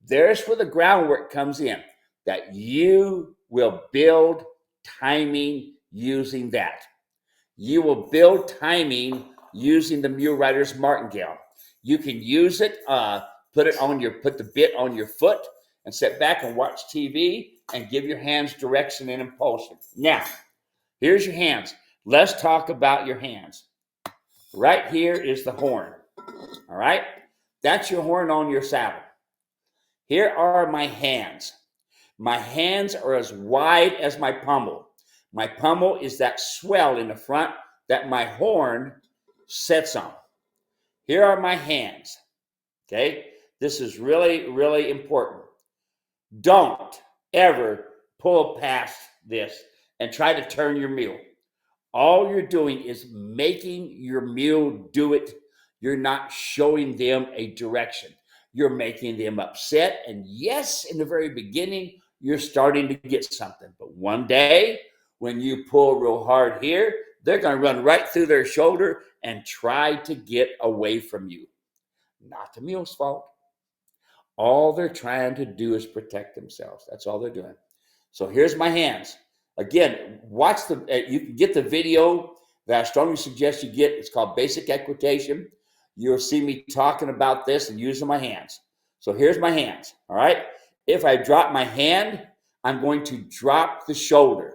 there's where the groundwork comes in, that you will build timing using that. You will build timing using the mule rider's martingale. You can use it, put the bit on your foot and sit back and watch TV and give your hands direction and impulsion. Now, here's your hands. Let's talk about your hands. Right here is the horn. All right? That's your horn on your saddle. Here are my hands. My hands are as wide as my pommel. My pommel is that swell in the front that my horn sits on. Here are my hands. Okay? This is really, really important. Don't ever pull past this and try to turn your mule. All you're doing is making your mule do it. You're not showing them a direction. You're making them upset. And yes, in the very beginning, you're starting to get something. But one day, when you pull real hard here, they're going to run right through their shoulder and try to get away from you. Not the mule's fault. All they're trying to do is protect themselves. That's all they're doing. So here's my hands. Again, watch you can get the video that I strongly suggest you get. It's called Basic Equitation. You'll see me talking about this and using my hands. So here's my hands, all right? If I drop my hand, I'm going to drop the shoulder.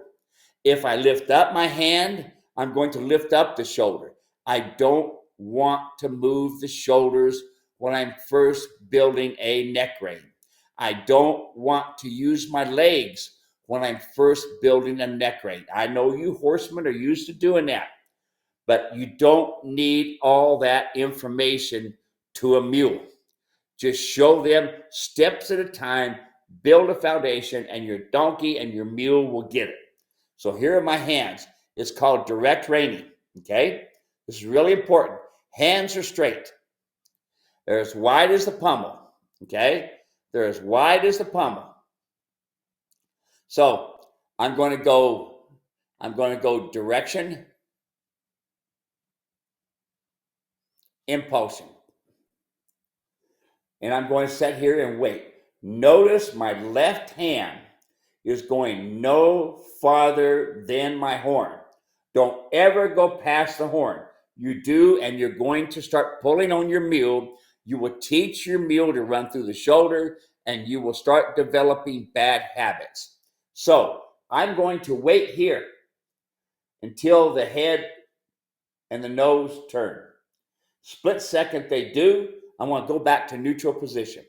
If I lift up my hand, I'm going to lift up the shoulder. I don't want to move the shoulders when I'm first building a neck rein. I don't want to use my legs when I'm first building a neck rein. I know you horsemen are used to doing that, but you don't need all that information to a mule. Just show them steps at a time, build a foundation, and your donkey and your mule will get it. So here are my hands. It's called direct reining, okay? This is really important. Hands are straight. They're as wide as the pommel, okay? They're as wide as the pommel. So I'm going to go direction, impulsion. And I'm going to sit here and wait. Notice my left hand is going no farther than my horn. Don't ever go past the horn. You do, and you're going to start pulling on your mule. You will teach your mule to run through the shoulder, and you will start developing bad habits. So I'm going to wait here until the head and the nose turn. Split second they do, I'm going to go back to neutral position.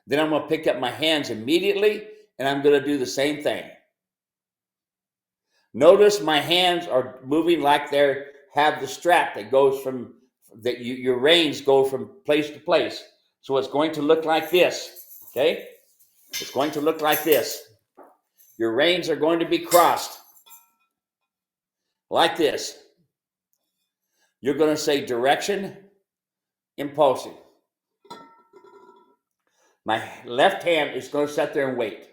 Then I'm going to pick up my hands immediately, and I'm going to do the same thing. Notice my hands are moving like they have the strap that goes from, your reins go from place to place. So it's going to look like this, okay? It's going to look like this. Your reins are going to be crossed like this. You're going to say direction, impulsion. My left hand is going to sit there and wait.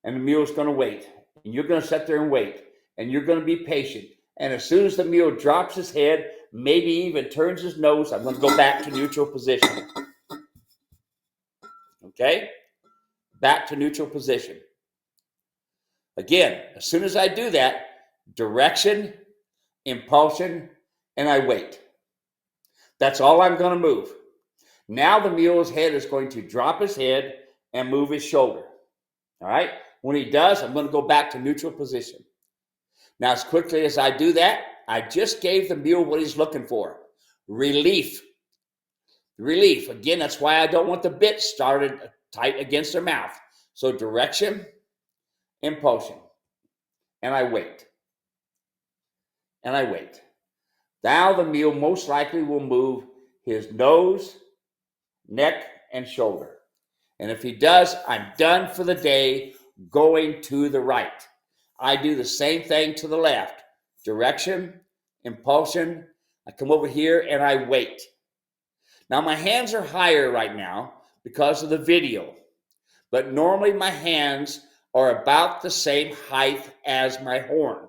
And the mule's going to wait. And you're going to sit there and wait. And you're going to be patient. And as soon as the mule drops his head, maybe even turns his nose, I'm going to go back to neutral position. Okay? Back to neutral position. Again, as soon as I do that, direction, impulsion, and I wait. That's all I'm going to move. Now the mule's head is going to drop his head and move his shoulder. All right. When he does, I'm going to go back to neutral position. Now, as quickly as I do that, I just gave the mule what he's looking for. Relief. Relief. Again, that's why I don't want the bit started tight against their mouth. So direction, impulsion. And I wait. And I wait. Now the mule most likely will move his nose, neck, and shoulder. And if he does, I'm done for the day, going to the right. I do the same thing to the left. Direction, impulsion. I come over here and I wait. Now my hands are higher right now because of the video. But normally my hands are about the same height as my horn.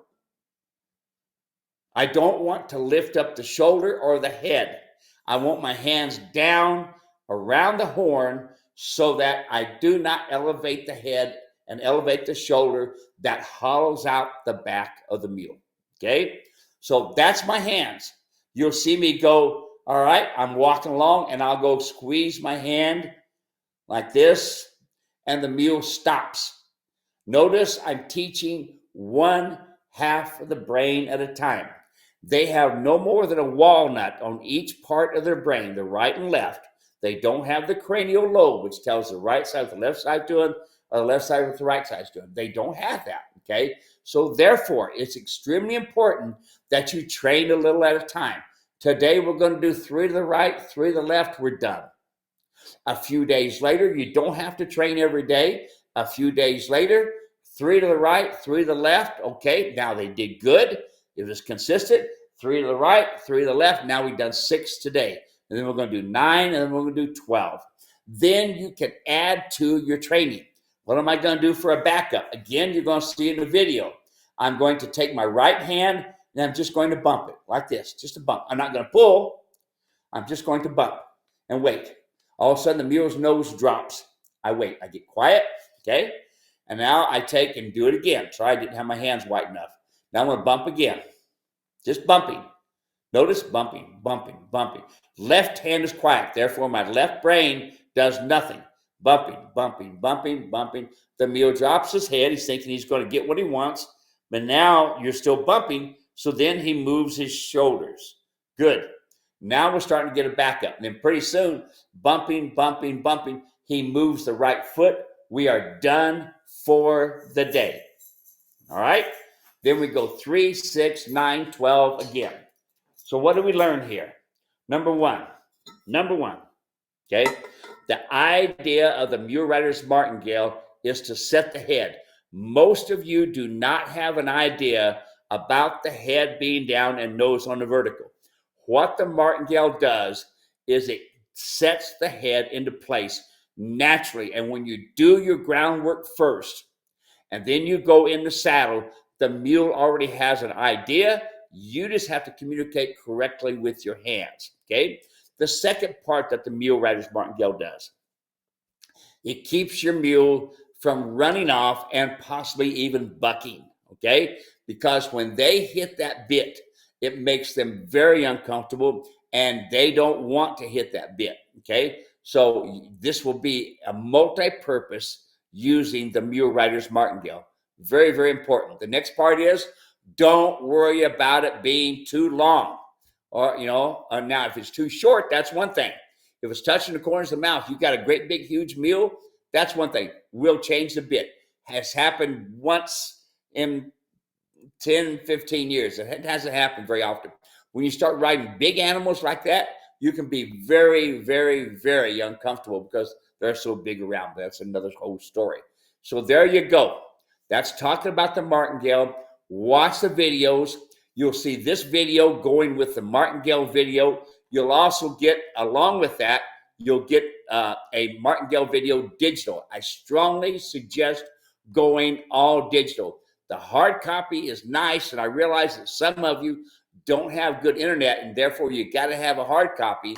I don't want to lift up the shoulder or the head. I want my hands down around the horn so that I do not elevate the head and elevate the shoulder. That hollows out the back of the mule. Okay? So that's my hands. You'll see me go, all right, I'm walking along and I'll go squeeze my hand like this and the mule stops. Notice I'm teaching 1/2 of the brain at a time. They have no more than a walnut on each part of their brain, the right and left. They don't have the cranial lobe, which tells the right side what the left side doing, or the left side what the right side is doing. They don't have that, okay? So therefore, it's extremely important that you train a little at a time. Today, we're going to do 3 to the right, 3 to the left, we're done. A few days later, you don't have to train every day. A few days later, 3 to the right, 3 to the left. Okay, now they did good. It was consistent. 3 to the right, 3 to the left. Now we've done 6 today. And then we're going to do 9, and then we're going to do 12. Then you can add to your training. What am I going to do for a backup? Again, you're going to see in the video. I'm going to take my right hand, and I'm just going to bump it like this, just a bump. I'm not going to pull. I'm just going to bump and wait. All of a sudden, the mule's nose drops. I wait. I get quiet, okay? And now I take and do it again. Sorry, I didn't have my hands wide enough. Now I'm going to bump again. Just bumping. Notice bumping, bumping, bumping. Left hand is quiet. Therefore, my left brain does nothing. Bumping, bumping, bumping, bumping. The mule drops his head. He's thinking he's going to get what he wants. But now you're still bumping. So then he moves his shoulders. Good. Now we're starting to get a backup. And then pretty soon, bumping, bumping, bumping, he moves the right foot. We are done for the day. All right? Then we go 3, 6, 9, 12 again. So what do we learn here? Number one, okay? The idea of the mule rider's martingale is to set the head. Most of you do not have an idea about the head being down and nose on the vertical. What the martingale does is it sets the head into place naturally. And when you do your groundwork first, and then you go in the saddle, the mule already has an idea. You just have to communicate correctly with your hands, okay? The second part that the mule rider's martingale does, it keeps your mule from running off and possibly even bucking, okay? Because when they hit that bit, it makes them very uncomfortable and they don't want to hit that bit, okay? So this will be a multi-purpose using the mule rider's martingale. Very, very important. The next part is don't worry about it being too long. Or, now if it's too short, that's one thing. If it's touching the corners of the mouth, you've got a great big huge mule, that's one thing. We'll change the bit. Has happened once in 10, 15 years. It hasn't happened very often. When you start riding big animals like that, you can be very, very, very uncomfortable because they're so big around. That's another whole story. So there you go. That's talking about the martingale. Watch the videos. You'll see this video going with the martingale video. You'll also get, along with that, you'll get a martingale video digital. I strongly suggest going all digital. The hard copy is nice, and I realize that some of you don't have good internet, and therefore you got to have a hard copy,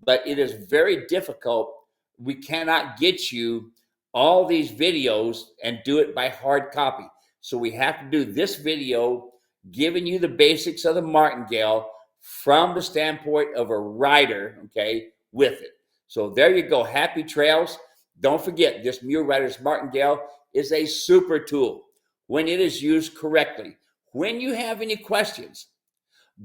but it is very difficult. We cannot get you all these videos and do it by hard copy. So we have to do this video giving you the basics of the martingale from the standpoint of a rider, okay, with it. So there you go. Happy trails. Don't forget, this mule rider's martingale is a super tool when it is used correctly. When you have any questions,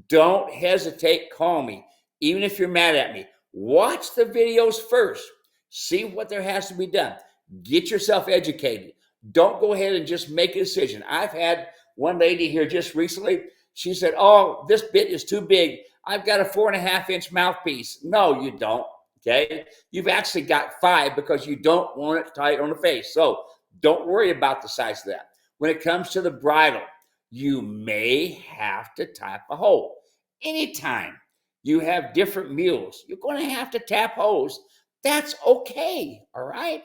don't hesitate, call me, even if you're mad at me. Watch the videos first. See what there has to be done. Get yourself educated. Don't go ahead and just make a decision. I've had one lady here just recently. She said, oh, this bit is too big. I've got a 4.5-inch mouthpiece. No, you don't. Okay. You've actually got 5 because you don't want it tight on the face. So don't worry about the size of that. When it comes to the bridle, you may have to tap a hole. Anytime you have different mules, you're going to have to tap holes. That's okay. All right.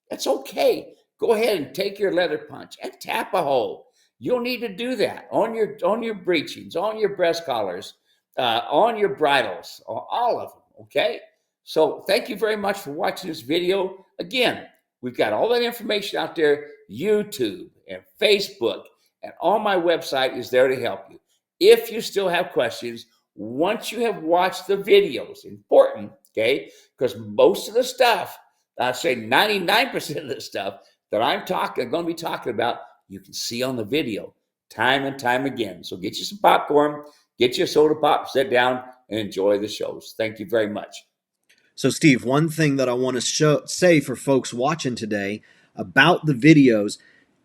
That's okay. Go ahead and take your leather punch and tap a hole. You'll need to do that on your breechings, on your breast collars, on your bridles, all of them. Okay. So thank you very much for watching this video. Again, we've got all that information out there, YouTube and Facebook, and on my website is there to help you. If you still have questions, once you have watched the videos, important, okay, because most of the stuff, I say 99% of the stuff that I'm going to be talking about, you can see on the video time and time again. So get you some popcorn, get you a soda pop, sit down, and enjoy the shows. Thank you very much. So, Steve, one thing that I want to say for folks watching today about the videos,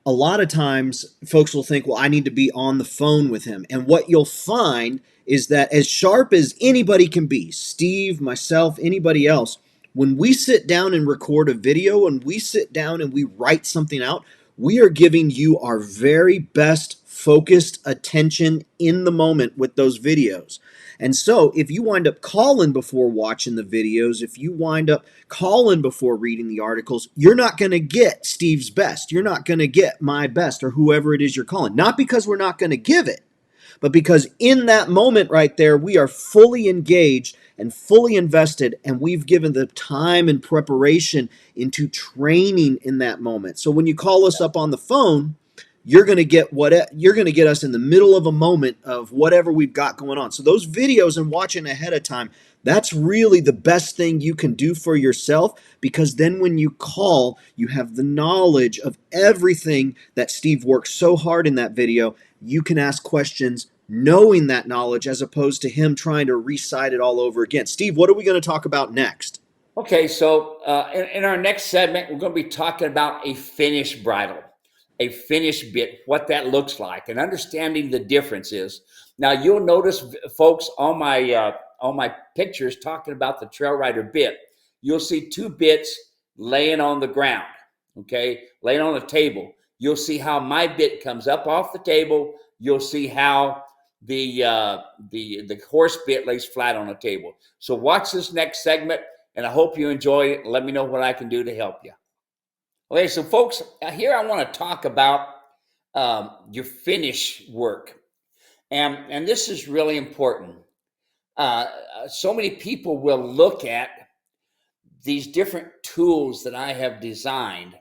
a lot of times folks will think, well, I need to be on the phone with him. And what you'll find is that as sharp as anybody can be, Steve, myself, anybody else, when we sit down and record a video and we sit down and we write something out, we are giving you our very best focused attention in the moment with those videos. And so if you wind up calling before watching the videos, if you wind up calling before reading the articles, you're not going to get Steve's best. You're not going to get my best or whoever it is you're calling. Not because we're not going to give it, but because in that moment right there, we are fully engaged and fully invested, and we've given the time and preparation into training in that moment. So when you call us up on the phone, you're going to get us in the middle of a moment of whatever we've got going on. So those videos and watching ahead of time, that's really the best thing you can do for yourself, because then when you call, you have the knowledge of everything that Steve worked so hard in that video. You can ask questions knowing that knowledge as opposed to him trying to recite it all over again. Steve, what are we going to talk about next? Okay, so in our next segment, we're going to be talking about a finished bridle, a finished bit, what that looks like, and understanding the differences. Now, you'll notice, folks, on my pictures talking about the Trail Rider bit, you'll see 2 bits laying on the ground, okay, laying on the table. You'll see how my bit comes up off the table. You'll see how the horse bit lays flat on the table. So watch this next segment, and I hope you enjoy it. Let me know what I can do to help you. Okay, so folks, here I want to talk about your finish work. And this is really important. So many people will look at these different tools that I have designed,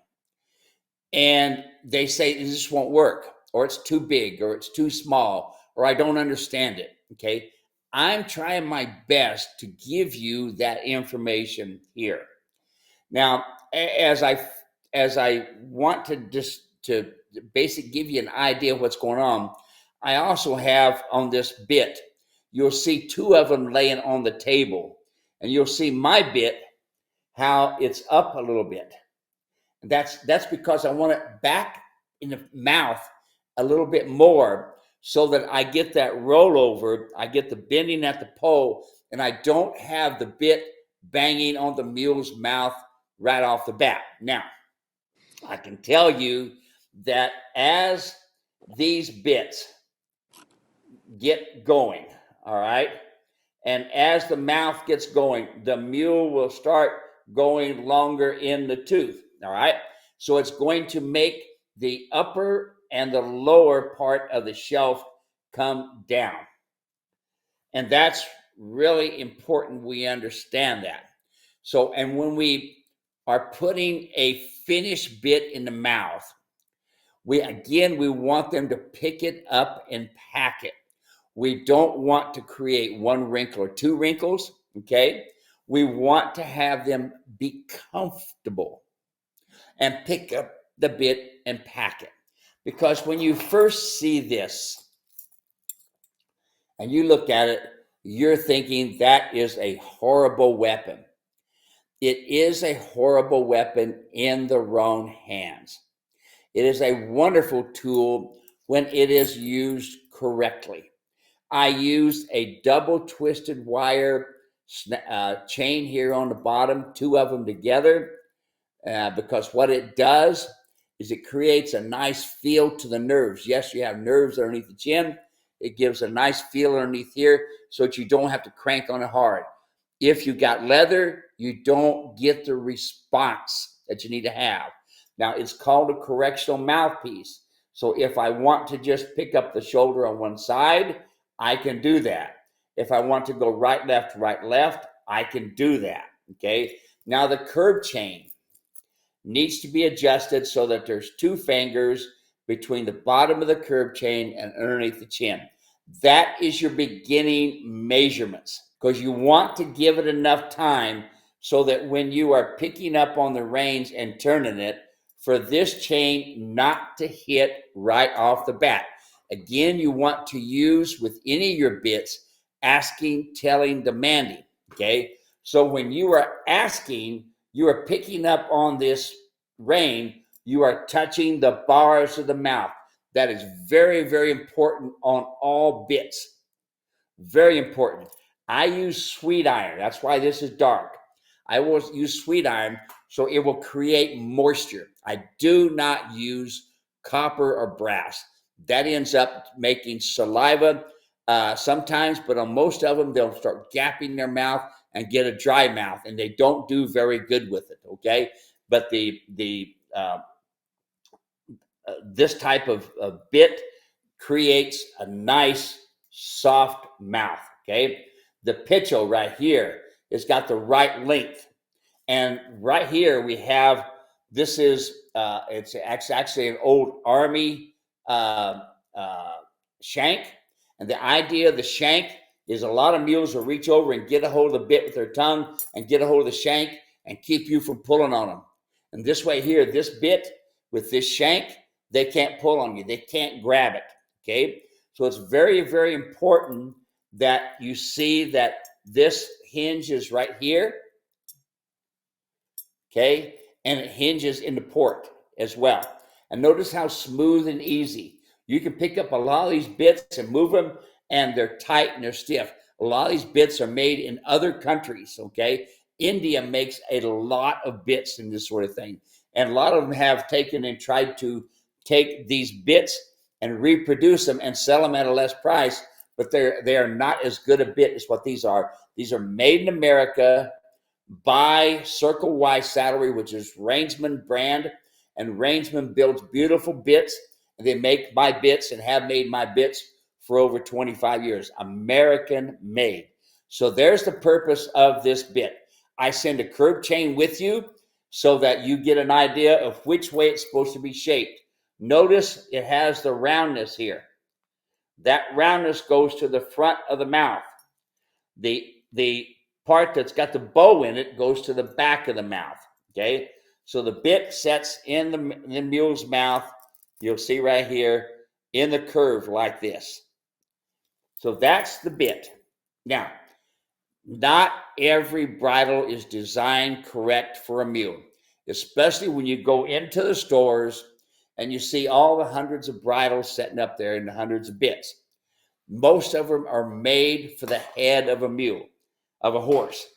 and they say this won't work, or it's too big, or it's too small, or I don't understand it. Okay, I'm trying my best to give you that information here. Now, as I want to just to basically give you an idea of what's going on, I also have on this bit, you'll see 2 of them laying on the table, and you'll see my bit, how it's up a little bit. That's because I want it back in the mouth a little bit more so that I get that rollover, I get the bending at the pole, and I don't have the bit banging on the mule's mouth right off the bat. Now, I can tell you that as these bits get going, all right, and as the mouth gets going, the mule will start going longer in the tooth, all right? So it's going to make the upper and the lower part of the shelf come down. And that's really important we understand that. So, and when we are putting a finished bit in the mouth, we want them to pick it up and pack it. We don't want to create 1 wrinkle or 2 wrinkles, okay? We want to have them be comfortable and pick up the bit and pack it. Because when you first see this and you look at it, you're thinking that is a horrible weapon. It is a horrible weapon in the wrong hands. It is a wonderful tool when it is used correctly. I used a double twisted wire chain here on the bottom, 2 of them together, because what it does is it creates a nice feel to the nerves. Yes, you have nerves underneath the chin. It gives a nice feel underneath here so that you don't have to crank on it hard. If you got leather, you don't get the response that you need to have. Now, it's called a correctional mouthpiece. So if I want to just pick up the shoulder on one side, I can do that. If I want to go right, left, I can do that, okay? Now, the curb chain needs to be adjusted so that there's 2 fingers between the bottom of the curb chain and underneath the chin. That is your beginning measurements, because you want to give it enough time so that when you are picking up on the reins and turning it, for this chain not to hit right off the bat. Again, you want to use with any of your bits, asking, telling, demanding, okay? So when you are asking, you are picking up on this rein, you are touching the bars of the mouth. That is very, very important on all bits. Very important. I use sweet iron. That's why this is dark. I will use sweet iron so it will create moisture. I do not use copper or brass. That ends up making saliva sometimes, but on most of them, they'll start gapping their mouth and get a dry mouth, and they don't do very good with it, okay? But this type of bit creates a nice, soft mouth, okay? The pitchel right here has got the right length. And right here we have, this is, it's actually an old Army shank. And the idea of the shank is a lot of mules will reach over and get a hold of the bit with their tongue and get a hold of the shank and keep you from pulling on them. And this way here, this bit with this shank, they can't pull on you. They can't grab it, okay? So it's very, very important that you see that this hinge is right here, okay? And it hinges in the port as well. And notice how smooth and easy. You can pick up a lot of these bits and move them, and they're tight and they're stiff. A lot of these bits are made in other countries, okay? India makes a lot of bits in this sort of thing. And a lot of them have taken and tried to take these bits and reproduce them and sell them at a less price, but they are not as good a bit as what these are. These are made in America by Circle Y Saddlery, which is Rainsman brand, and Rainsman builds beautiful bits, and they make my bits and have made my bits for over 25 years. American made. So there's the purpose of this bit. I send a curb chain with you so that you get an idea of which way it's supposed to be shaped. Notice it has the roundness here. That roundness goes to the front of the mouth. The part that's got the bow in it goes to the back of the mouth, okay? So the bit sets in the mule's mouth. You'll see right here in the curve like this. So that's the bit. Now, not every bridle is designed correct for a mule, especially when you go into the stores and you see all the hundreds of bridles sitting up there and the hundreds of bits. Most of them are made for the head of a mule, of a horse.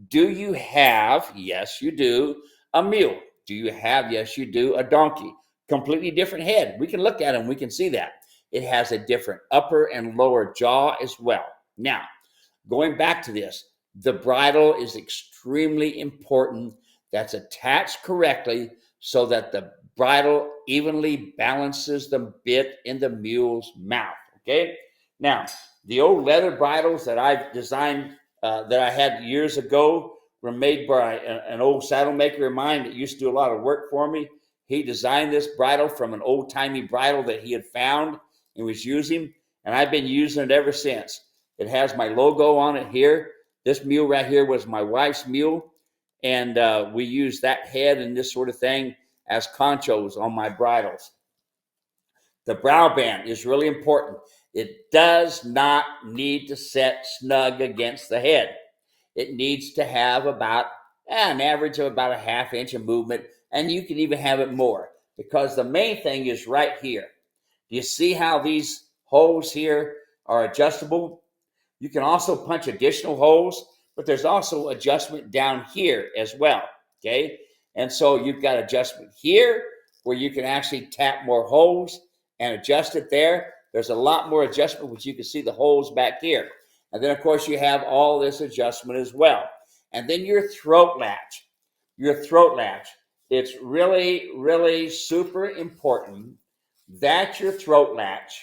Do you have, yes you do, a mule? Do you have, yes you do, a donkey? Completely different head. We can look at them, we can see that. It has a different upper and lower jaw as well. Now, going back to this, the bridle is extremely important. That's attached correctly so that the bridle evenly balances the bit in the mule's mouth, okay? Now, the old leather bridles that I've designed, that I had years ago, were made by an old saddle maker of mine that used to do a lot of work for me. He designed this bridle from an old-timey bridle that he had found and was using, and I've been using it ever since. It has my logo on it here. This mule right here was my wife's mule, and we used that head and this sort of thing as conchos on my bridles. The brow band is really important. It does not need to set snug against the head. It needs to have about an average of about a ½ inch of movement, and you can even have it more, because the main thing is right here. Do you see how these holes here are adjustable? You can also punch additional holes, but there's also adjustment down here as well, okay? And so you've got adjustment here where you can actually tap more holes and adjust it there. There's a lot more adjustment, which you can see the holes back here. And then, of course, you have all this adjustment as well. And then your throat latch. Your throat latch. It's really, really super important that your throat latch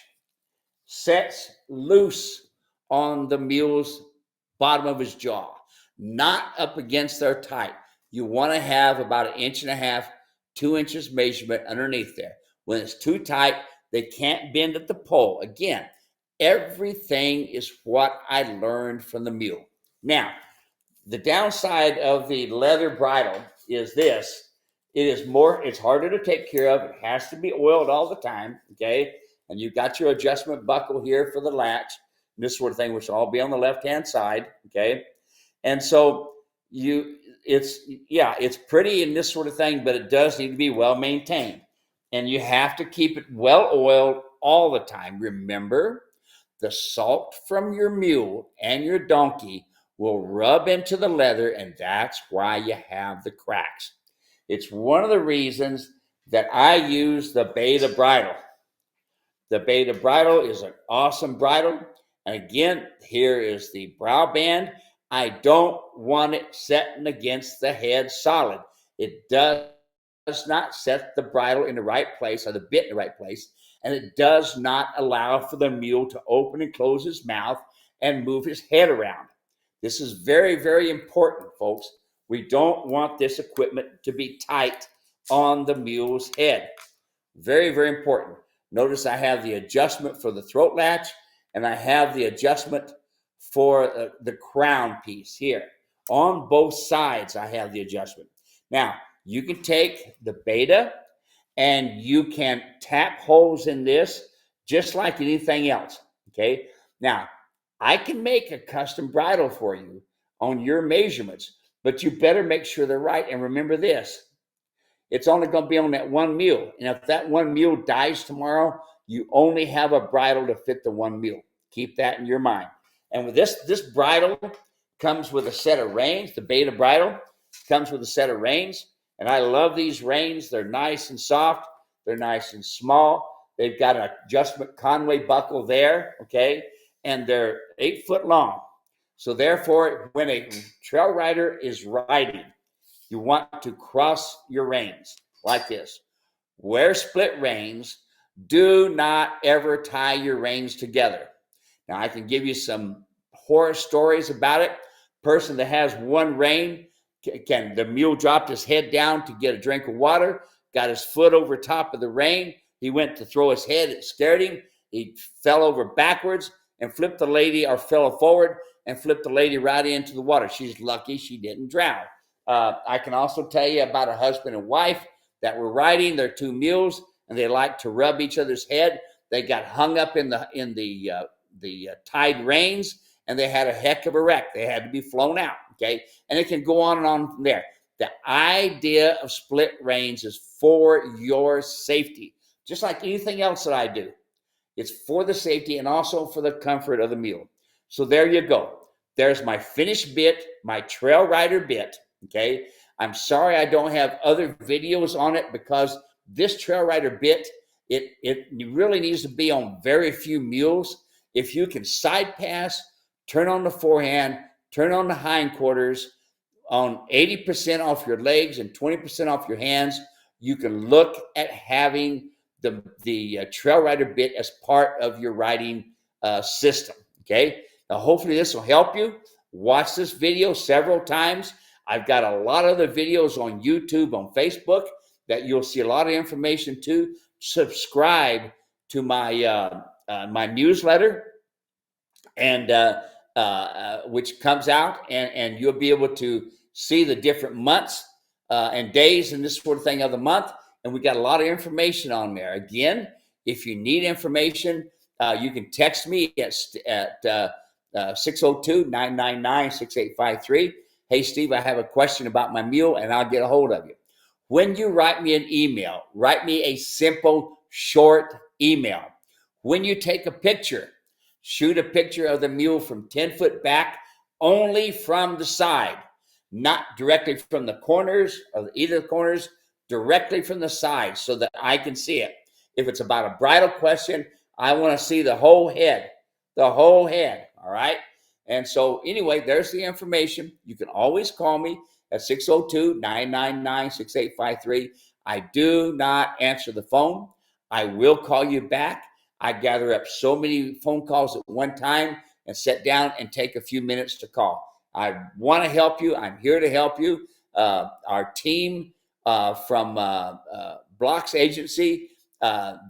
sets loose on the mule's bottom of his jaw, not up against their tight. You want to have about 1.5 inches, 2 inches measurement underneath there. When it's too tight, they can't bend at the pole. Again, everything is what I learned from the mule. Now, the downside of the leather bridle is this. It's harder to take care of. It has to be oiled all the time, okay? And you've got your adjustment buckle here for the latch, this sort of thing, which will all be on the left-hand side, okay? And so it's pretty and this sort of thing, but it does need to be well maintained. And you have to keep it well oiled all the time. Remember, the salt from your mule and your donkey will rub into the leather, and that's why you have the cracks. It's one of the reasons that I use the Beta bridle. The Beta bridle is an awesome bridle. And again, here is the brow band. I don't want it setting against the head solid. It does not set the bridle in the right place, or the bit in the right place, and it does not allow for the mule to open and close his mouth and move his head around. This is very, very important, folks. We don't want this equipment to be tight on the mule's head. Very, very important. Notice I have the adjustment for the throat latch, and I have the adjustment for the crown piece here. On both sides, I have the adjustment. Now, you can take the Beta and you can tap holes in this just like anything else, okay? Now, I can make a custom bridle for you on your measurements, but you better make sure they're right. And remember this, it's only going to be on that one mule. And if that one mule dies tomorrow, you only have a bridle to fit the one mule. Keep that in your mind. And with this bridle comes with a set of reins. The Beta bridle comes with a set of reins. And I love these reins. They're nice and soft. They're nice and small. They've got an adjustment Conway buckle there, okay? And they're 8 foot long. So therefore, when a trail rider is riding, you want to cross your reins like this. Wear split reins. Do not ever tie your reins together. Now, I can give you some horror stories about it. Person that has one rein, the mule dropped his head down to get a drink of water, got his foot over top of the rein. He went to throw his head. It scared him. He fell over backwards and flipped the lady, or fell forward and flipped the lady right into the water. She's lucky she didn't drown. I can also tell you about a husband and wife that were riding their 2 mules, and they like to rub each other's head. They got hung up in the tied reins, and they had a heck of a wreck. They had to be flown out, okay? And it can go on and on from there. The idea of split reins is for your safety, just like anything else that I do. It's for the safety and also for the comfort of the mule. So there you go. There's my finished bit, my trail rider bit, okay? I'm sorry I don't have other videos on it, because this trail rider bit, it really needs to be on very few mules. If you can side pass, turn on the forehand, turn on the hindquarters, on 80% off your legs and 20% off your hands, you can look at having the trail rider bit as part of your riding system, okay? Now, hopefully this will help you. Watch this video several times. I've got a lot of other videos on YouTube, on Facebook, that you'll see a lot of information too. Subscribe to my my newsletter, and which comes out, and you'll be able to see the different months and days and this sort of thing of the month. and we got a lot of information on there. Again, if you need information, you can text me at 602-999-6853. Hey, Steve, I have a question about my mule, and I'll get a hold of you. When you write me an email, write me a simple, short email. When you take a picture, shoot a picture of the mule from 10 foot back, only from the side, not directly from the corners or either the corners, directly from the side so that I can see it. If it's about a bridle question, I want to see the whole head, all right? And so anyway, there's the information. You can always call me at 602-999-6853. I do not answer the phone. I will call you back. I gather up so many phone calls at one time and sit down and take a few minutes to call. I want to help you. I'm here to help you. Our team from Blocks Agency,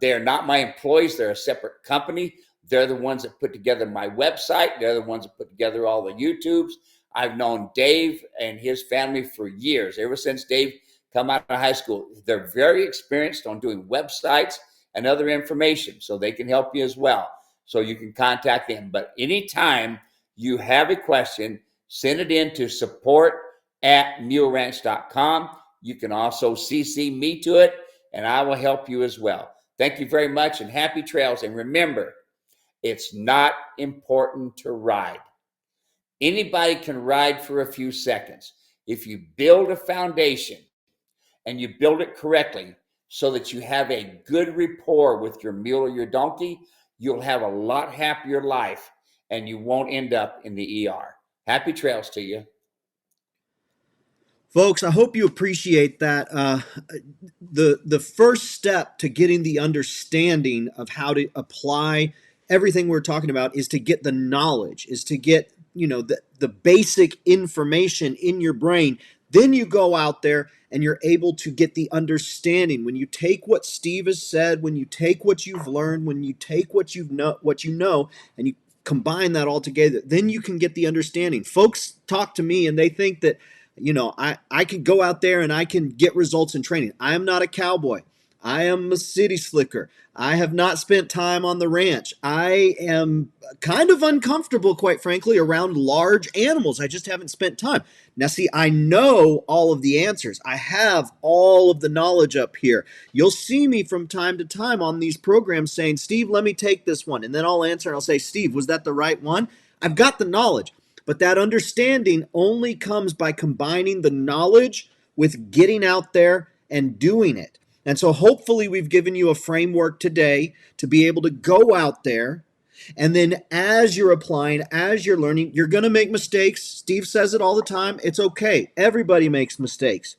they're not my employees. They're a separate company. They're the ones that put together my website. They're the ones that put together all the YouTubes. I've known Dave and his family for years, ever since Dave come out of high school. They're very experienced on doing websites and other information, so they can help you as well. So you can contact them. But anytime you have a question, send it in to support@muleranch.com. You can also CC me to it, and I will help you as well. Thank you very much, and happy trails. And remember, it's not important to ride. Anybody can ride for a few seconds. If you build a foundation and you build it correctly so that you have a good rapport with your mule or your donkey, you'll have a lot happier life and you won't end up in the ER. Happy trails to you. Folks, I hope you appreciate that. The first step to getting the understanding of how to apply everything we're talking about is to get the knowledge, is to get the basic information in your brain. Then you go out there and you're able to get the understanding. When you take what Steve has said, when you take what you've learned, when you take what you know, and you combine that all together, then you can get the understanding. Folks talk to me and they think that I can go out there and I can get results in training. I am not a cowboy. I am a city slicker. I have not spent time on the ranch. I am kind of uncomfortable, quite frankly, around large animals. I just haven't spent time. Now, see, I know all of the answers. I have all of the knowledge up here. You'll see me from time to time on these programs saying, Steve, let me take this one. And then I'll answer and I'll say, Steve, was that the right one? I've got the knowledge. But that understanding only comes by combining the knowledge with getting out there and doing it. And so hopefully we've given you a framework today to be able to go out there. And then as you're applying, as you're learning, you're going to make mistakes. Steve says it all the time. It's okay. Everybody makes mistakes.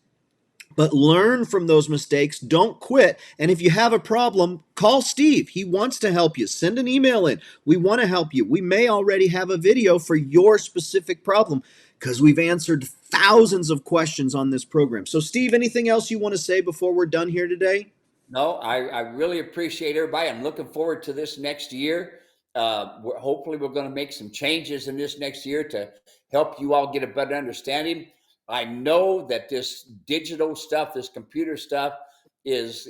But learn from those mistakes. Don't quit. And if you have a problem, call Steve. He wants to help you. Send an email in. We want to help you. We may already have a video for your specific problem because we've answered thousands of questions on this program. So, Steve, anything else you want to say before we're done here today? No, I really appreciate everybody. I'm looking forward to this next year. Hopefully we're going to make some changes in this next year to help you all get a better understanding. I know that this digital stuff, this computer stuff is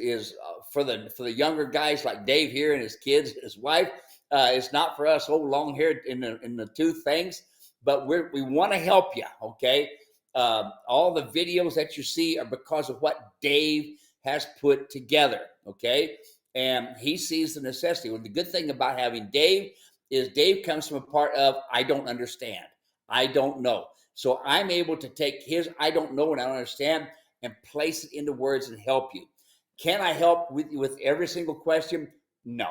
for the younger guys like Dave here and his kids, his wife. It's not for us old long-haired in the tooth things, but we want to help you, okay? All the videos that you see are because of what Dave has put together, okay? And he sees the necessity. Well, the good thing about having Dave is Dave comes from a part of, I don't understand. I don't know. So I'm able to take his I don't know and I don't understand and place it into words and help you. Can I help with every single question? No.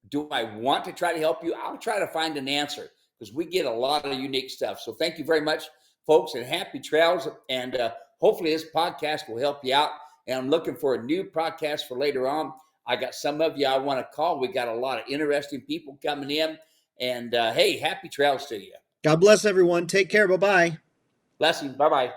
Do I want to try to help you? I'll try to find an answer because we get a lot of unique stuff. So thank you very much, folks, and happy trails. And hopefully this podcast will help you out. And I'm looking for a new podcast for later on. I got some of you I want to call. We got a lot of interesting people coming in. And hey, happy trails to you. God bless everyone. Take care. Bye-bye. Blessings. Bye-bye.